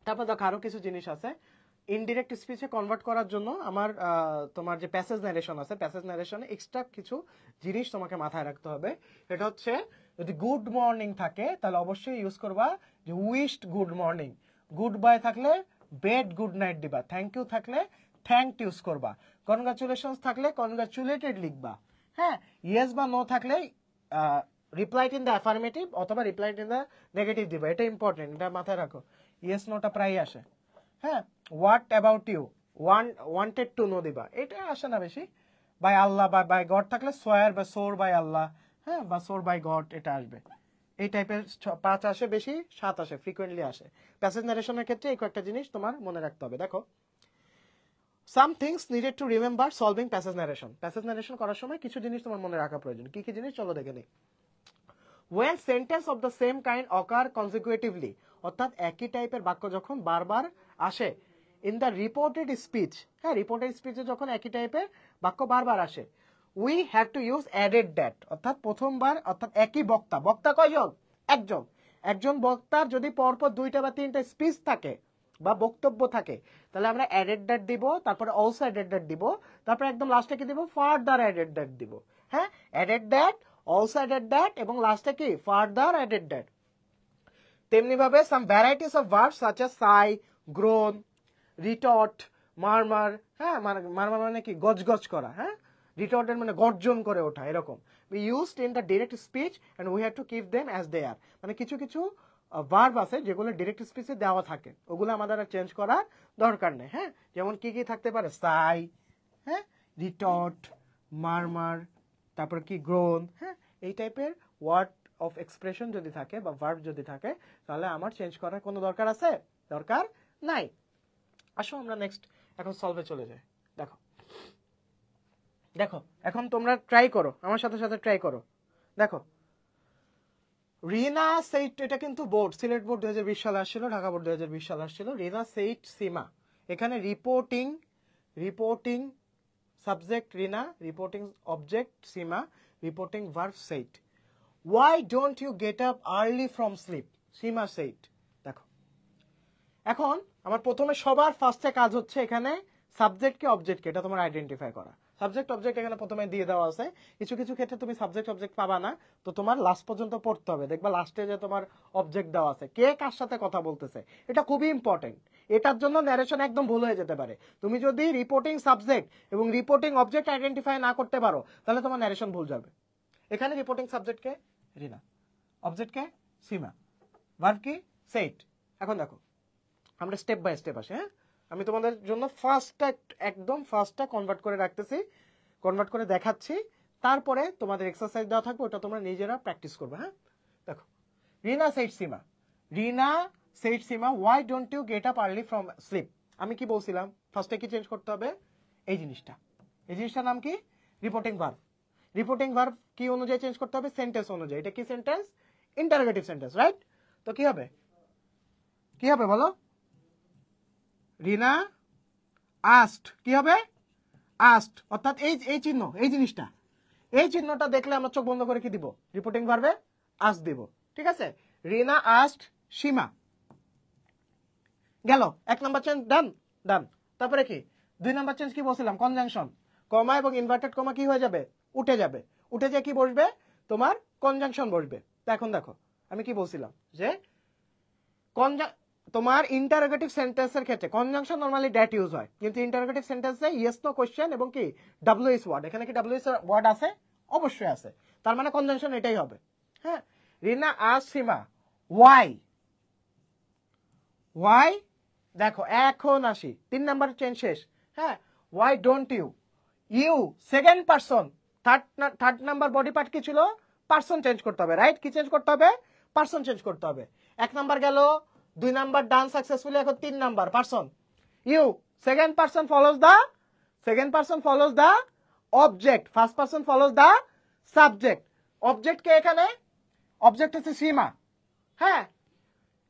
তারপর দেখো আরো কিছু জিনিস আছে ইনডিরেক্ট স্পিচে কনভার্ট করার জন্য। আমার তোমার যে প্যাসেজ ন্যারেশন আছে, প্যাসেজ ন্যারেশনে এক্সট্রা কিছু জিনিস তোমাকে মাথায় রাখতে হবে। এটা হচ্ছে, যদি গুড মর্নিং থাকে তাহলে অবশ্যই ইউজ করবা যে wished good morning, good bye থাকলে বেড গুড নাইট দিবা, থ্যাংক ইউ থাকলে থ্যাঙ্কড ইউজ করবা, কনগ্রাচুলেশনস থাকলে কনগ্রাচুলেটেড লিখবা। হ্যাঁ, ইয়েস বা নো থাকলে রিপ্লাইড ইন দ্য অ্যাফার্মেটিভ অথবা রিপ্লাইড ইন দ্য নেগেটিভ দিবা। এটা ইম্পর্টেন্ট, এটা মাথায় রাখো। ইয়েস নোটা প্রায় আসে। হ্যাঁ, what about you, wanted to know দিবা, এটা আসে না বেশি। বাই আল্লাহ বা বাই গড থাকলে সোয়ার বা সোর বাই আল্লাহ, হ্যাঁ, বা সোর বাই গড, এটা আসবে। এই টাইপের 5 আসে বেশি, 7 আসে, ফ্রিকোয়েন্টলি আসে। প্যাসেজ ন্যারেশনের ক্ষেত্রে এই কয়েকটা জিনিস তোমার মনে রাখতে হবে। দেখো, some things needed to remember solving passage narration. Passage narration করার সময় কিছু জিনিস তোমার মনে রাখা প্রয়োজন। কি কি জিনিস চলো দেখে নিই। When sentence of the same kind occur consecutively, অর্থাৎ একই টাইপের বাক্য যখন বারবার আসে, in the reported speech, হ্যাঁ, রিপোর্টেড স্পিচে যখন একই টাইপের বাক্য বারবার আসে, we have to use added that, অর্থাৎ প্রথমবার, অর্থাৎ একই বক্তা, বক্তা কয়জন, একজন বক্তার যদি পরপর 2টা বা 3টা স্পিচ থাকে বা বক্তব্য থাকে, তাহলে আমরা অ্যাডেড দ্যাট দিব, তারপরে অলসো অ্যাডেড দ্যাট দিব, তারপরে একদম লাস্টে কি দিব, ফার্দার অ্যাডেড দ্যাট দিব। হ্যাঁ, added that, also added that, এবং লাস্টে কি, ফার্দার অ্যাডেড দ্যাট। তেমনি ভাবে some varieties of verbs such as sigh, groan, retort, murmur, হ্যাঁ, মারমার মানে কি, গজগজ করা, হ্যাঁ, রিটর্টেড মানে গর্জন করে ওঠা, এরকম we used in the direct speech and we have to keep them as they are। মানে কিছু কিছু ভার্ব আছে যেগুলো ডাইরেক্ট স্পিচে দেওয়া থাকে, ওগুলো আমাদের আর চেঞ্জ করার দরকার নেই। হ্যাঁ, যেমন কি কি থাকতে পারে, সাই, হ্যাঁ, রিটর্ট, মারমার, তারপর কি, গ্রোন, হ্যাঁ, এই টাইপের ওয়ার্ড অফ এক্সপ্রেশন যদি থাকে বা ভার্ব যদি থাকে, তাহলে আমার চেঞ্জ করার কোনো দরকার আছে, দরকার নাই। আসো আমরা নেক্সট এখন সলভে চলে যাই। দেখো দেখো এখন তোমরা ট্রাই করো, আমার সাথে সাথে ট্রাই করো। দেখো, রিনা সেইট, এটা কিন্তু বোর্ড, সিলেট বোর্ড 2020 সালে আসছিল, ঢাকা বোর্ড 2020 সালে আসছিল। রিনা সেইট সীমা, এখানে reporting subject Rina, reporting object Sima, reporting verb said. Why don't you get up early from sleep, Sima said. দেখো, এখন আমার প্রথমে সবার ফার্স্টে কাজ হচ্ছে এখানে সাবজেক্টকে অবজেক্টকে, এটা তোমার আইডেন্টিফাই করা। সাবজেক্ট অবজেক্ট এখানে প্রথমে দিয়ে দেওয়া আছে। কিছু কিছু ক্ষেত্রে তুমি সাবজেক্ট অবজেক্ট পাবা না, তো তোমার লাস্ট পর্যন্ত পড়তে হবে। দেখবা লাস্টে যে তোমার অবজেক্ট দেওয়া আছে, কে কার সাথে কথা বলতেছে, এটা খুবই ইম্পর্টেন্ট। এটার জন্য ন্যারেশন একদম ভুল হয়ে যেতে পারে। তুমি যদি রিপোর্টিং সাবজেক্ট এবং রিপোর্টিং অবজেক্ট আইডেন্টিফাই না করতে পারো, তাহলে তোমার ন্যারেশন ভুল যাবে। এখানে রিপোর্টিং সাবজেক্টকে রিনা, অবজেক্টকে সীমা, ভার্ব কি সেট। এখন দেখো আমরা স্টেপ বাই স্টেপ আসি। হ্যাঁ, আমি তোমাদের জন্য ফার্স্টটা কনভার্ট করে রাখতেছি, কনভার্ট করে দেখাচ্ছি, তারপরে তোমাদের এক্সারসাইজ দেওয়া থাকবে, ওটা তোমরা নিজেরা প্র্যাকটিস করবে। হ্যাঁ, দেখো Rina said Sima, Rina said Sima why don't you get up early from sleep. আমি কি বলছিলাম, ফার্স্টে কি চেঞ্জ করতে হবে, এই জিনিসটার নাম কি, রিপোর্টিং ভার্ব। রিপোর্টিং ভার্ব কি অনুযায়ী চেঞ্জ করতে হবে, সেন্টেন্স অনুযায়ী। এটা কি সেন্টেন্স, ইন্টারোগেটিভ সেন্টেন্স, রাইট? তো কি হবে বলো, রিনা আস্ট, কি হবে আস্ট, অর্থাৎ এই চিহ্ন, এই জিনিসটা, এই চিহ্নটা দেখলে আমরা চোখ বন্ধ করে কি দিব, রিপোর্টিং ভার্বে আস্ট দিব। ঠিক আছে, রিনা আস্ট সীমা, গেল 1 নাম্বার চেঞ্জ, ডান। তারপরে কি 2 নাম্বার চেঞ্জ কি বলছিলাম, কনজাংশন, কমা এবং ইনভার্টেড কমা কি হয়ে যাবে, উঠে যাবে। উঠে যে কি বসবে, তোমার কনজাংশন বসবে। তো এখন দেখো আমি কি বলছিলাম, যে তোমার ইন্টারোগেটিভ সেন্টেন্সের ক্ষেত্রে কনজাংশন নরমালি দ্যাট ইউজ হয়, কিন্তু ইন্টারোগেটিভ সেন্টেন্সে ইয়েস নো কোশ্চেন এবং কি ডব্লিউএস ওয়ার্ড। এখানে কি ডব্লিউএস ওয়ার্ড আছে, অবশ্যই আছে, তার মানে কনজাংশন এটাই হবে। হ্যাঁ, রিনা আস্ক সীমা ওয়াই, দেখো এখন আসি 3 নাম্বার চেঞ্জ শেষ। হ্যাঁ, why don't you second person, third number body part কি ছিল, পারসন চেঞ্জ করতে হবে, রাইট? কি চেঞ্জ করতে হবে, পারসন চেঞ্জ করতে হবে। 1 নাম্বার গেল, 2 নাম্বার ডান সাকসেসফুলি, এখন 3 number person, you second person follows the object, first person follows the subject. Object কে এখানে, অবজেক্ট হচ্ছে সীমা। হ্যাঁ,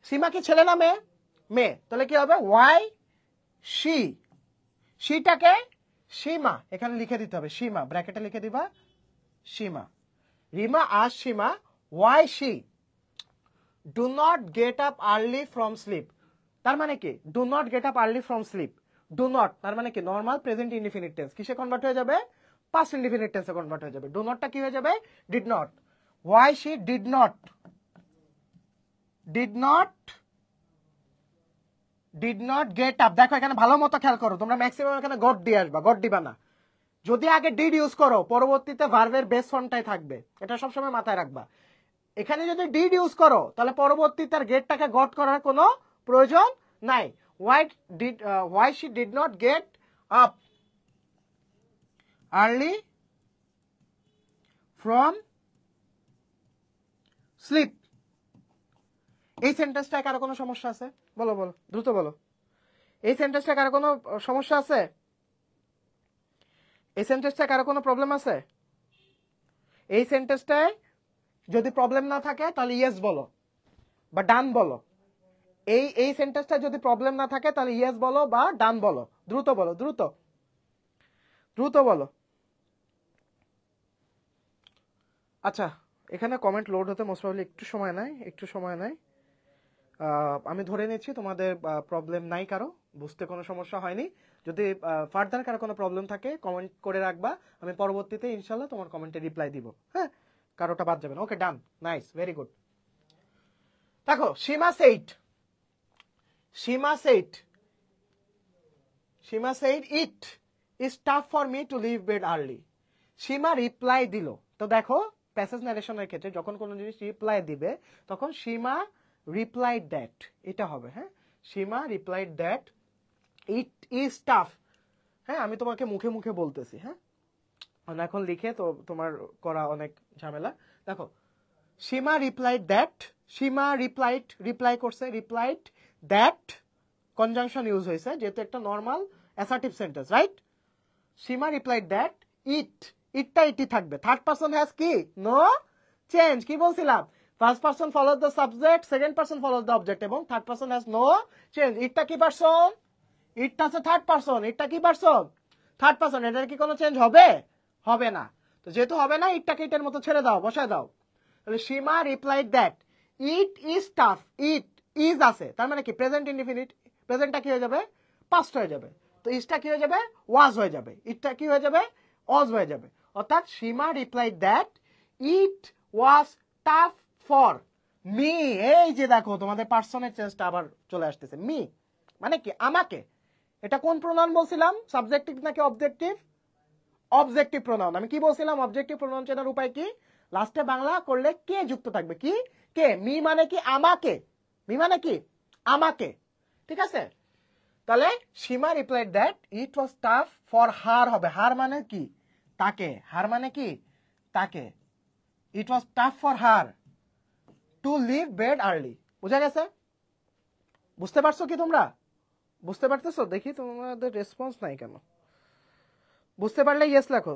সীমা কি ছেলে না মেয়ে? তাহলে কি হবে, ওয়াই শিটাকে সীমা এখানে লিখে দিতে হবে, সীমা ব্র্যাকেটে লিখে দিবা সীমা। রিমা আস Sima why she do not get up early from sleep. তার মানে কি, do not get up early from sleep, do not তার মানে কি নর্মাল প্রেজেন্ট ইনডিফিনিট টেন্স, কিসে কনভার্ট হয়ে যাবে, পাস্ট ইনডিফিনিট টেন্সে কনভার্ট হয়ে যাবে। ডু নটটা কি হয়ে যাবে, did not. Y she did not get up. দেখো এখানে ভালো মতো খেয়াল করো, তোমরা ম্যাক্সিমাম এখানে গট দিয়ে আসবা, গট দিবা না। যদি আগে ডিড ইউজ করো, পরবর্তীতে ভার্বের বেস ফর্মটাই থাকবে, এটা সবসময় মাথায় রাখবা। এখানে যদি ডিড ইউজ করো, তাহলে পরবর্তীতে তার গেটটাকে গট করার কোনো প্রয়োজন নাই। Why she did not get up early from sleep. এই সেন্টেন্সটা কারো কোনো সমস্যা আছে, বলো দ্রুত বলো। এই সেন্টেন্সটা কারো কোনো সমস্যা আছে, এই সেন্টেন্সটা কারো কোনো প্রবলেম আছে? এই সেন্টেন্সটায় যদি প্রবলেম না থাকে তাহলে ইয়েস বলো বা ডান বলো। এই সেন্টেন্সটা যদি প্রবলেম না থাকে তাহলে ইয়েস বলো বা ডান বলো। দ্রুত বলো, দ্রুত বলো। আচ্ছা, এখানে কমেন্ট লোড হতে মোস্ট প্রবাবলি একটু সময় নেয়। আমি ধরে নিচ্ছি তোমাদের প্রবলেম নাই, কারো বুঝতে কোনো সমস্যা হয়নি। যদি ফার্দার কারো কোনো প্রবলেম থাকে কমেন্ট করে রাখবা, আমি পরবর্তীতে ইনশাল্লাহ তোমার কমেন্টে রিপ্লাই দিব। হ্যাঁ, কারোটা বাদ যাবে না। Okay, done, nice, very good. দেখো Sima said it is tough for me to leave bed early. Sima reply দিল। তো দেখো প্যাসেজ ন্যারেশনের ক্ষেত্রে যখন কোনো জিনিস রিপ্লাই দিবে, তখন সীমা রিপ্লাইড দ্যাট, এটা হবে। হ্যাঁ, Sima replied that it is tough. হ্যাঁ, আমি তোমাকে মুখে মুখে বলতেছি। হ্যাঁ, এখন লিখে তো তোমার করা অনেক ঝামেলা। দেখো Sima replied that, Sima reply করছে, রিপ্লাইড দ্যাট কনজাংশন ইউজ হয়েছে, যেহেতু একটা normal assertive sentence, right? Sima replied that ইটটা ইটি থাকবে। থার্ড পারসন হ্যাজ কি, নো চেঞ্জ। কি বলছিলাম, first person follows the subject, second person follows the object এবং third person has no change. ইটটা কি পারসন, ইটটা হচ্ছে থার্ড পারসন, ইটটা কি পারসন, থার্ড পারসন। এটার কি কোনো চেঞ্জ হবে না। তো যেহেতু হবে না, ইটটাকে ইটের মতো ছেড়ে দাও, বসায় দাও। তাহলে Sima replied that it is tough, it is আছে, তার মানে কি প্রেজেন্ট ইনডিফিনিট, প্রেজেন্টটা কি হয়ে যাবে, পাস্ট হয়ে যাবে। তো ইজটা কি হয়ে যাবে, ওয়াজ হয়ে যাবে। ইটটা কি হয়ে যাবে, ওয়াজ হয়ে যাবে। অর্থাৎ Sima replied that it was tough for me. এই যে দেখো তোমাদের পার্সনের চেঞ্জটা আবার চলে আসতেছে, মি মানে কি আমাকে। এটা কোন প্রোনাউন বলছিলাম, সাবজেক্টিভ নাকি অবজেক্টিভ? Objective pronoun. আমি কি বলছিলাম, অবজেক্টিভ প্রোনাউন চেনার উপায় কি, লাস্টে বাংলা করলে কে যুক্ত থাকবে, কি কে, মি মানে কি আমাকে, মি মানে কি আমাকে, ঠিক আছে। তাহলে Sima replied that it was tough for her হবে, হার মানে কি তাকে, হার মানে কি তাকে, it was tough for her to leave bed early. বুঝা গেছে? বুঝতে পারছো কি তোমরা, বুঝতে পারতেছো? দেখি তোমাদের রেসপন্স নাই কেন। বুঝতে পারলে ইয়েস লেখো,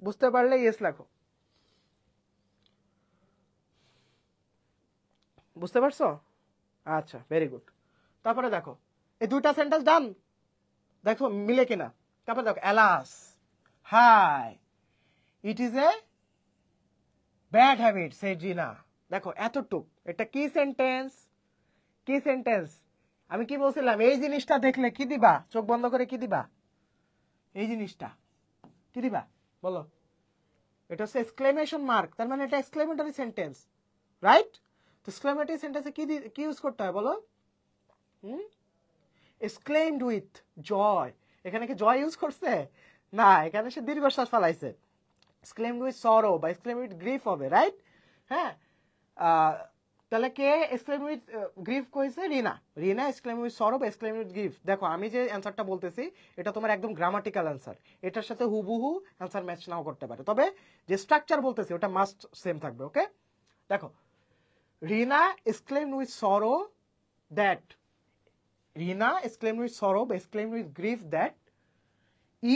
বুঝতে পারলে ইয়েস লেখো। বুঝতে পারছো? আচ্ছা, ভেরি গুড। তারপরে দেখো এই দুইটা সেন্টেন্স ডান, দেখো মিলে কিনা। তারপরে দেখো অ্যালাস হাই it is a bad habit সে জিনা। দেখো এতটুক, এটা কি সেন্টেন্স, কি সেন্টেন্স। আমি কি বলছিলাম, এই জিনিসটা দেখলে কি দিবা, চোখ বন্ধ করে কি দিবা, এই জিনিসটা কি দিবা বলো, এটা হচ্ছে এক্সক্লেমেশন মার্ক, তার মানে এটা এক্সক্লেমেটরি সেন্টেন্স, রাইট? তো এক্সক্লেমেটরি সেন্টেন্সে কি ইউজ করতে হয় বলো? Exclaimed with joy. এখানে কি জয় ইউজ করছে? না, এখানে সে দীর্ঘশ্বাস ফেলাইছে। এক্সক্লেমড উইথ সরো বা এক্সক্লেমড উইথ গ্রিফ হবে, রাইট? হ্যাঁ, তাহলে কে এক্সক্লেম উইথ গ্রিফ কইছে? রিনা। রিনা এক্সক্লেম উইথ সরো বা এক্সক্লেম উইথ গ্রিফ। দেখো আমি যে অ্যান্সারটা বলতেছি এটা তোমার একদম গ্রামাটিক্যাল অ্যান্সার, এটার সাথে হুবহু অ্যান্সার ম্যাচ নাও করতে পারে, তবে যে স্ট্রাকচার বলতেছি ওটা মাস্ট সেম থাকবে। ওকে, দেখো Rina exclaimed with sorrow that, Rina exclaimed with sorrow বা exclaimed with grief that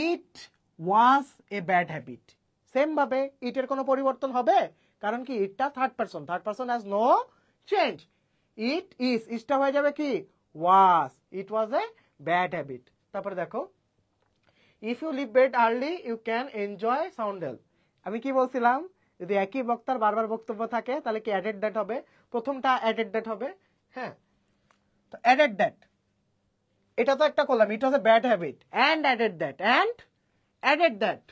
it was a bad habit. Same ভাবে ইটের কোনো পরিবর্তন হবে, কারণ কি ইটটা third person, third person has no change. It is, ইজটা হয়ে যাবে কি ওয়াজ, ইট ওয়াজ এ ব্যাড হ্যাবিট। তারপরে দেখো if you leave bed early you can enjoy sound health. আমি কি বলছিলাম, যদি একই বক্তার বারবার বক্তব্য থাকে তাহলে কি অ্যাডেড দ্যাট হবে, প্রথমটা অ্যাডেড দ্যাট হবে। হ্যাঁ, তো অ্যাডেড দ্যাট, এটা তো একটা করলাম, it was a bad habit and added that, and added that.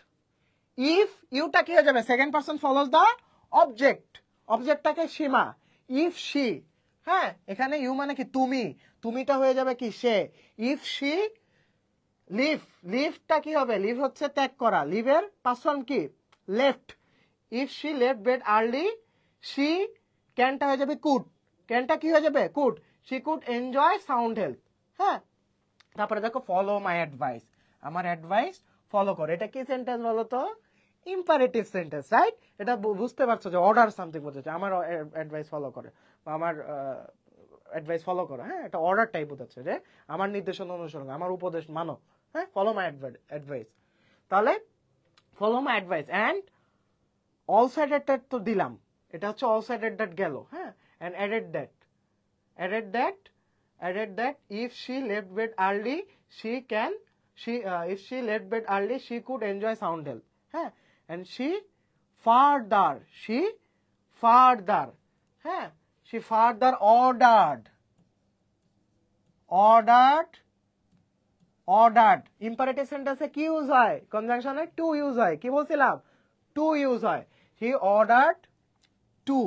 If ইউটা কি হয়ে যাবে, second person follows the object, অবজেক্টটাকে সীমা, ইফ শি, হ্যাঁ এখানে ইউ মানে কি তুমি, তুমিটা হয়ে যাবে কি সে। ইফ শি লিভ, লিভটা কি হবে, লিভ হচ্ছে ত্যাগ করা, লিভের পার্সন কি left. If she left bed early she ক্যানটা হয়ে যাবে কুড, ক্যানটা কি হয়ে যাবে could, she could enjoy sound health. হ্যাঁ, তারপরে দেখো ফলো মাই অ্যাডভাইস, আমার অ্যাডভাইস ফলো করে, এটা কি সেন্টেন্স বলো তো, ইম্পারেটিভ সেন্টেন্স, রাইট? এটা বুঝতে পারছো যে অর্ডার সামথিং বোঝাচ্ছে, আমার অ্যাডভাইস ফলো করে বা আমার অ্যাডভাইস ফলো করো। হ্যাঁ, এটা অর্ডার টাইপ বোঝাচ্ছে যে আমার নির্দেশনা অনুসরণ, আমার উপদেশ মানো। হ্যাঁ, ফলো মাই অ্যাডভাইস। তাহলে follow my advice and all sided that তো দিলাম, এটা হচ্ছে অল সাইডেড দ্যাট গেল। হ্যাঁ, and added that, added that if she left bed early she can if she left bed early she could enjoy sound health. হ্যাঁ, and she further হ্যাঁ she further ordered imperative sentence কি use হয়, কনজাংশনে to use হয়, কি বলছিলাম to use হয়। he ordered to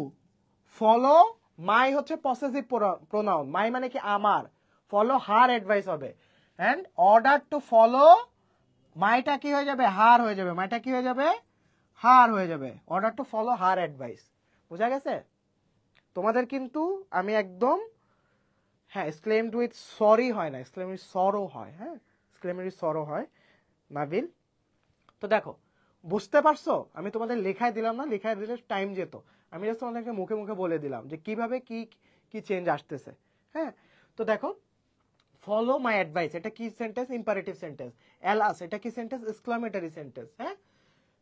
follow, মাই হচ্ছে possessive pronoun, মাই মানে কি আমার, ফলো হার অ্যাডভাইস হবে, এন্ড অর্ডার টু ফলো মাইটা কি হয়ে যাবে, হার হয়ে যাবে, মাইটা কি হয়ে যাবে, হার হয়ে যাবে, order to follow her advice. বুঝা গেছে তোমাদের? কিন্তু আমি একদম, হ্যাঁ এক্সক্লেমড উইথ সরি হয় না, এক্সক্লেমড উইথ সরো হয়। হ্যাঁ, এক্সক্লেমড উইথ সরো হয় নাবিল। তো দেখো বুঝতে পারছো, আমি তোমাদের লেখায় দিলাম না, লেখায় দিলে টাইম যেত, আমি জাস্ট তোমাদেরকে মুখে মুখে বলে দিলাম যে কিভাবে কি কি চেঞ্জ আসতেছে। হ্যাঁ, তো দেখো ফলো মাই অ্যাডভাইস, এটা কি সেন্টেন্স, ইম্পারেটিভ সেন্টেন্স। অ্যালাস, এটা কি সেন্টেন্স, এক্সক্লামেটরি সেন্টেন্স। হ্যাঁ,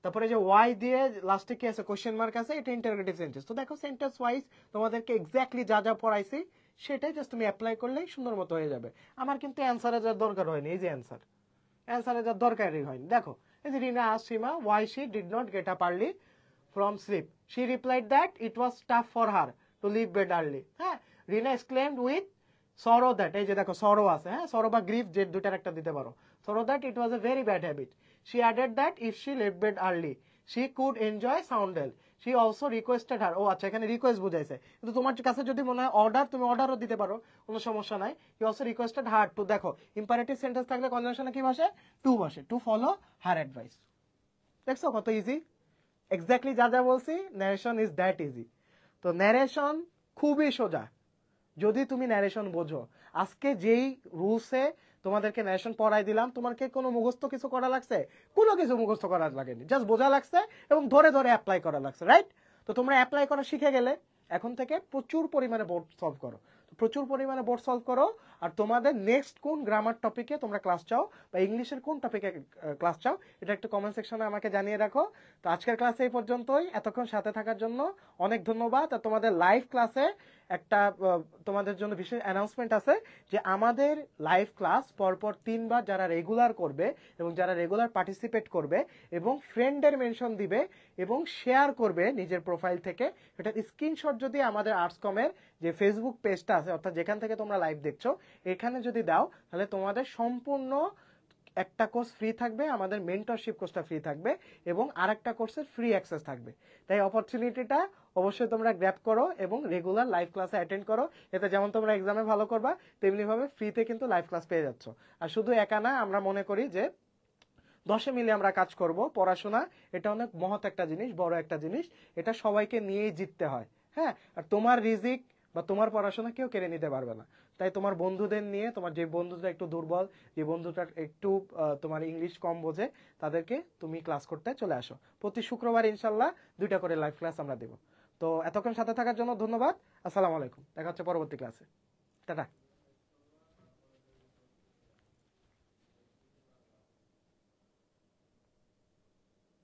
তারপরে যে ওয়াই দিয়ে লাস্টে কি আছে, কোশ্চেন মার্ক আছে, এটা ইন্টারোগেটিভ সেন্টেন্স। তো দেখো সেন্টেন্স ওয়াইজ তোমাদেরকে এক্স্যাক্টলি যা যা পড়াইছি সেটাই জাস্ট তুমি অ্যাপ্লাই করলেই সুন্দর মতো হয়ে যাবে। আমার কিন্তু অ্যান্সারে যার দরকার হয়নি, এই যে অ্যান্সারে যার দরকারই হয়নি। দেখো এই যে রিনা asked Sima why she did not get up early from sleep. She replied that it was tough for her to leave bed early. হ্যাঁ, রিনা exclaimed with সরো দ্যাট, এই যে দেখো সরো আছে, হ্যাঁ, সরো বা গ্রিফ, যে দুইটার একটা দিতে পারো। Sorrow that it was a very bad habit, she added that if she left bed early she could enjoy sound health, she also requested her, ও আচ্ছা এখানে রিকোয়েস্ট বুঝাইছে, কিন্তু তোমার কাছে যদি মনে হয় অর্ডার, তুমি অর্ডারও দিতে পারো, কোনো সমস্যা নাই। He also requested her to, দেখো ইম্পারেটিভ সেন্টেন্স থাকলে কনজাংশনে কি বসে, টু বসে, টু ফলো হার অ্যাডভাইস। দেখছো কত ইজি, এক্স্যাক্টলি যা যা বলছি, ন্যারেশন ইজ দ্যাট ইজি। তো ন্যারেশন খুবই সোজা যদি তুমি ন্যারেশন বোঝো। আজকে যেই রুলসে তোমাদেরকে ন্যারেশন পড়াই দিলাম, তোমাকে কোনো মুখস্থ কিছু করা লাগছে? কোনো কিছু মুখস্থ করা লাগেনি, জাস্ট বোঝা লাগছে এবং ধরে ধরে অ্যাপ্লাই করা লাগছে, রাইট? তো তোমরা অ্যাপ্লাই করা শিখে গেলে এখন থেকে প্রচুর পরিমাণে বোর্ড সলভ করো, প্রচুর পরিমাণে বোর্ড সলভ করো। আর তোমাদের নেক্সট কোন গ্রামার টপিকে তোমরা ক্লাস চাও বা ইংলিশের কোন টপিকে ক্লাস চাও, এটা একটু কমেন্ট সেকশনে আমাকে জানিয়ে রাখো। তো আজকের ক্লাসে এই পর্যন্তই, এতক্ষণ সাথে থাকার জন্য অনেক ধন্যবাদ। আর তোমাদের লাইভ ক্লাসে একটা তোমাদের জন্য বিশেষ অ্যানাউন্সমেন্ট আছে যে আমাদের লাইভ ক্লাস পরপর 3 বার যারা রেগুলার করবে এবং যারা রেগুলার পার্টিসিপেট করবে এবং ফ্রেন্ডের মেনশন দিবে এবং শেয়ার করবে নিজের প্রোফাইল থেকে, এটা স্ক্রিনশট যদি আমাদের আর্টস কমের যে ফেসবুক পেজটা আছে, অর্থাৎ যেখান থেকে তোমরা লাইভ দেখছো, এখানে যদি দাও, তাহলে তোমাদের সম্পূর্ণ একটা কোর্স ফ্রি থাকবে, আমাদের মেন্টরশিপ কোর্সটা ফ্রি থাকবে এবং আরেকটা কোর্সের ফ্রি অ্যাক্সেস থাকবে। তাই অপরচুনিটিটা অবশ্যই তোমরা গ্র্যাব করো এবং রেগুলার লাইভ ক্লাসে অ্যাটেন্ড করো। এতে যেমন তোমরা এক্সামে ভালো করবা, তেমনিভাবে ফ্রিতে কিন্তু লাইভ ক্লাস পেয়ে যাচ্ছ। আর শুধু একা না, আমরা মনে করি যে 10 মিলে আমরা কাজ করব। পড়াশোনা এটা অনেক মহৎ একটা জিনিস, বড় একটা জিনিস, এটা সবাইকে নিয়েই জিততে হয়, হ্যাঁ। আর তোমার রিজিক বা তোমার পড়াশোনা কেউ কেড়ে নিতে পারবে না। তাই তোমার বন্ধুদের নিয়ে, তোমার যে বন্ধুটা একটু দুর্বল, যে বন্ধুটা একটু তোমার ইংলিশ কম বোঝে, তাদেরকে তুমি ক্লাস করতে চলে আসো। প্রতি শুক্রবার ইনশাল্লাহ 2টা করে লাইভ ক্লাস আমরা দেব। তো এতক্ষণ সাথে থাকার জন্য ধন্যবাদ। আসসালামু আলাইকুম, দেখা হচ্ছে পরবর্তী ক্লাসে। টাটা।